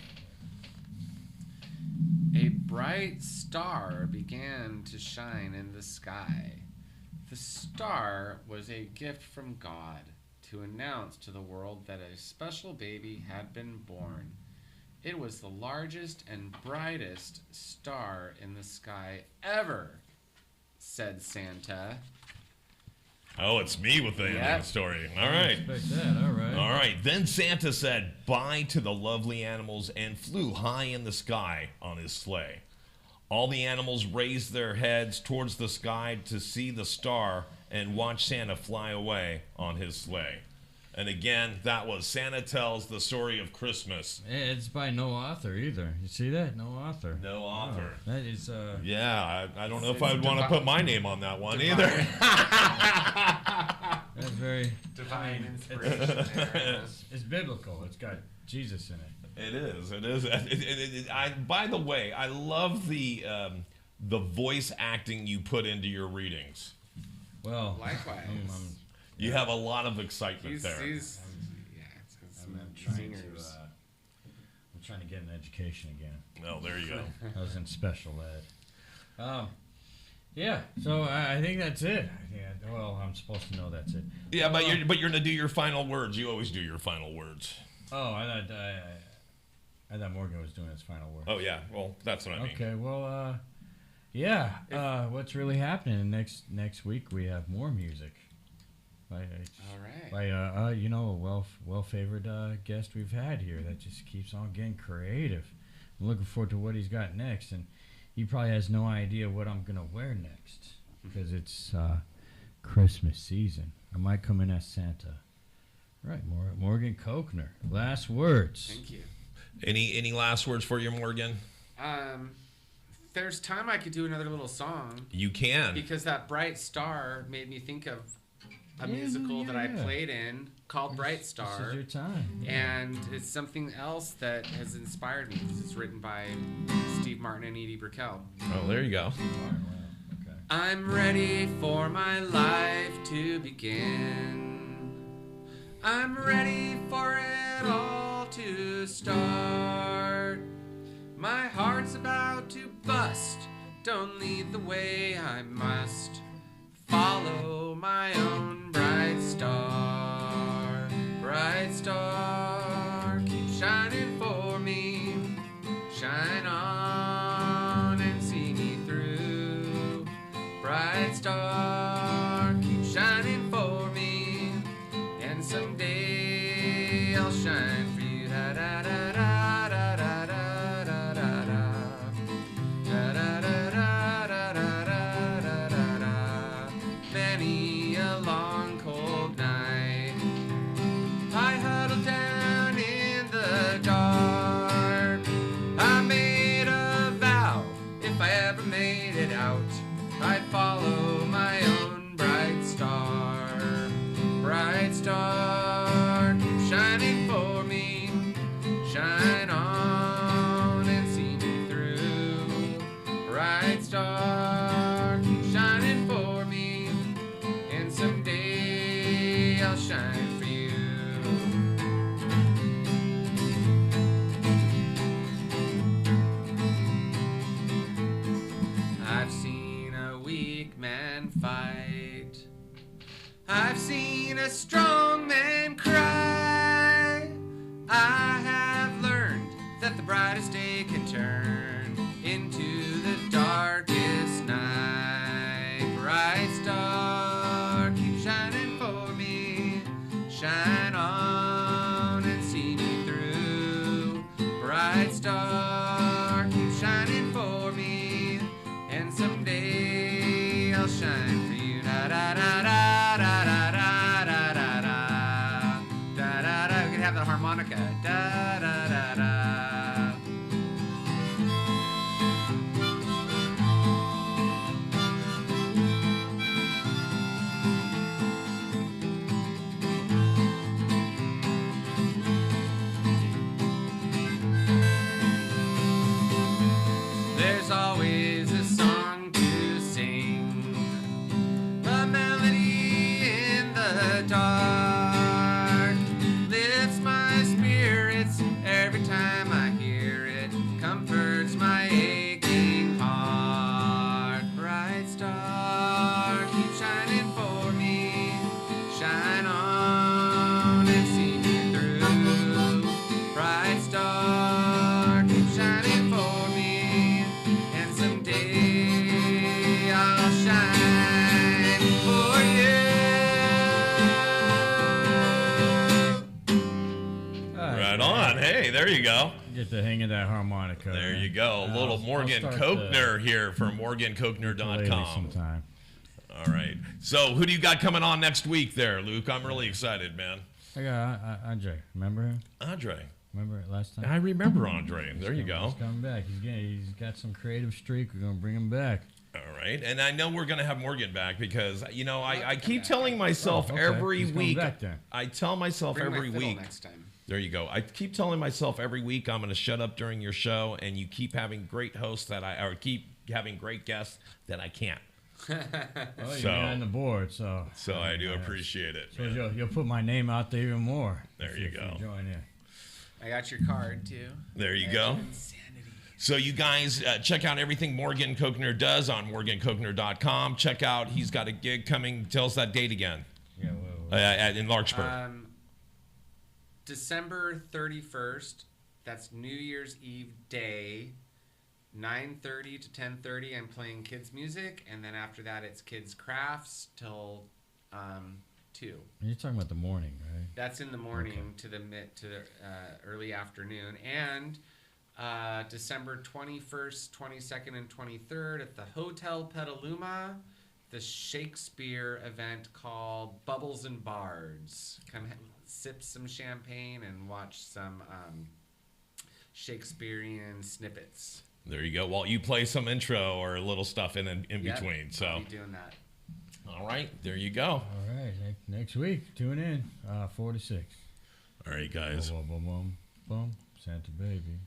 A bright star began to shine in the sky. The star was a gift from God to announce to the world that a special baby had been born. It was the largest and brightest star in the sky ever, said Santa. Oh, it's me with the ending story. All right. Expect that, all right. All right. Then Santa said bye to the lovely animals and flew high in the sky on his sleigh. All the animals raised their heads towards the sky to see the star and watch Santa fly away on his sleigh. And again, that was Santa Tells the Story of Christmas. It's by no author either. You see that? No author. No author. Oh, that is, Yeah, I don't know if I'd want to put my name on that one either. that's very... Divine inspiration there. It's biblical. It's got Jesus in it. It is. It is. By the way, I love the voice acting you put into your readings. Well, Likewise. You have a lot of excitement there. I'm trying to get an education again. Oh, there you go. I was in special ed. Yeah, so I think that's it. Yeah, well, I'm supposed to know that's it. Yeah, but you're gonna do your final words. You always do your final words. Oh, I thought Morgan was doing his final word. Oh yeah, well that's what I mean. Okay, well, yeah. What's really happening next week? We have more music. All right. By a well favored guest we've had here that just keeps on getting creative. I'm looking forward to what he's got next, and he probably has no idea what I'm gonna wear next because it's Christmas season. I might come in as Santa. Right, Morgan Cochneuer. Last words. Thank you. Any last words for you, Morgan? There's time I could do another little song. You can. Because that bright star made me think of a musical that I played in called Bright Star. This is your time. Yeah. And it's something else that has inspired me because it's written by Steve Martin and Edie Brickell. Oh, there you go. Wow, okay. I'm ready for my life to begin. I'm ready for it all to start. My heart's about to bust. Don't lead the way I must. Follow my own bright star. Bright star, keep shining for me. Shine on and see me through. Bright star, keep shining for me. And someday I'll shine for you. Da da da da da da da da da da. Da da da da da da da da da. Many a long cold night I huddled down in the dark. I made a vow if I ever made it out, I'd follow my own bright star. Bright star, keep shining for me. Shine on and see me through. Bright star, keep shining for me. And someday I'll shine for you. I've seen a weak man fight. I've seen a strong man cry. I have learned that the brightest day can turn into the darkest night. Bright star, keep shining for me. Shine on and see me through. Bright star, keep shining for me. And someday I'll shine for you. Da da da da da da da da da da da da da. We can have the harmonica. Da da da da. Right on. Hey, there you go. Get the hang of that harmonica. There man. you go. A little Morgan Cochneuer here from MorganCochneuer.com. Sometime. All right. So who do you got coming on next week there, Luke? I'm really excited, man. I got Andre. Remember him? Andre. Remember it last time? I remember Andre. There you go. He's coming back. He's got some creative streak. We're gonna bring him back. All right. And I know we're going to have Morgan back because, I keep telling myself every week. I tell myself Bring every my fiddle week. next time. There you go. I keep telling myself every week I'm going to shut up during your show, and you keep having great hosts or keep having great guests that I can't. Well, you're behind the board, so I do appreciate it. So you'll put my name out there even more. There you go. Join in. I got your card too. There you go. So you guys check out everything Morgan Cochneuer does on MorganCochneuer.com. Check out, he's got a gig coming. Tell us that date again. Yeah, in Larkspur. December 31st. That's New Year's Eve day. 9:30 to 10:30. I'm playing kids music, and then after that it's kids crafts till 2. You're talking about the morning, right? That's in the morning to the early afternoon, and December 21st, 22nd, and 23rd at the Hotel Petaluma, the Shakespeare event called Bubbles and Bards. Come sip some champagne and watch some Shakespearean snippets. There you go. Well, you play some intro or little stuff in between. So I'll be doing that. All right, there you go. All right, next week, tune in, 4 to 6. All right, guys. Boom, boom, boom, boom, Santa baby.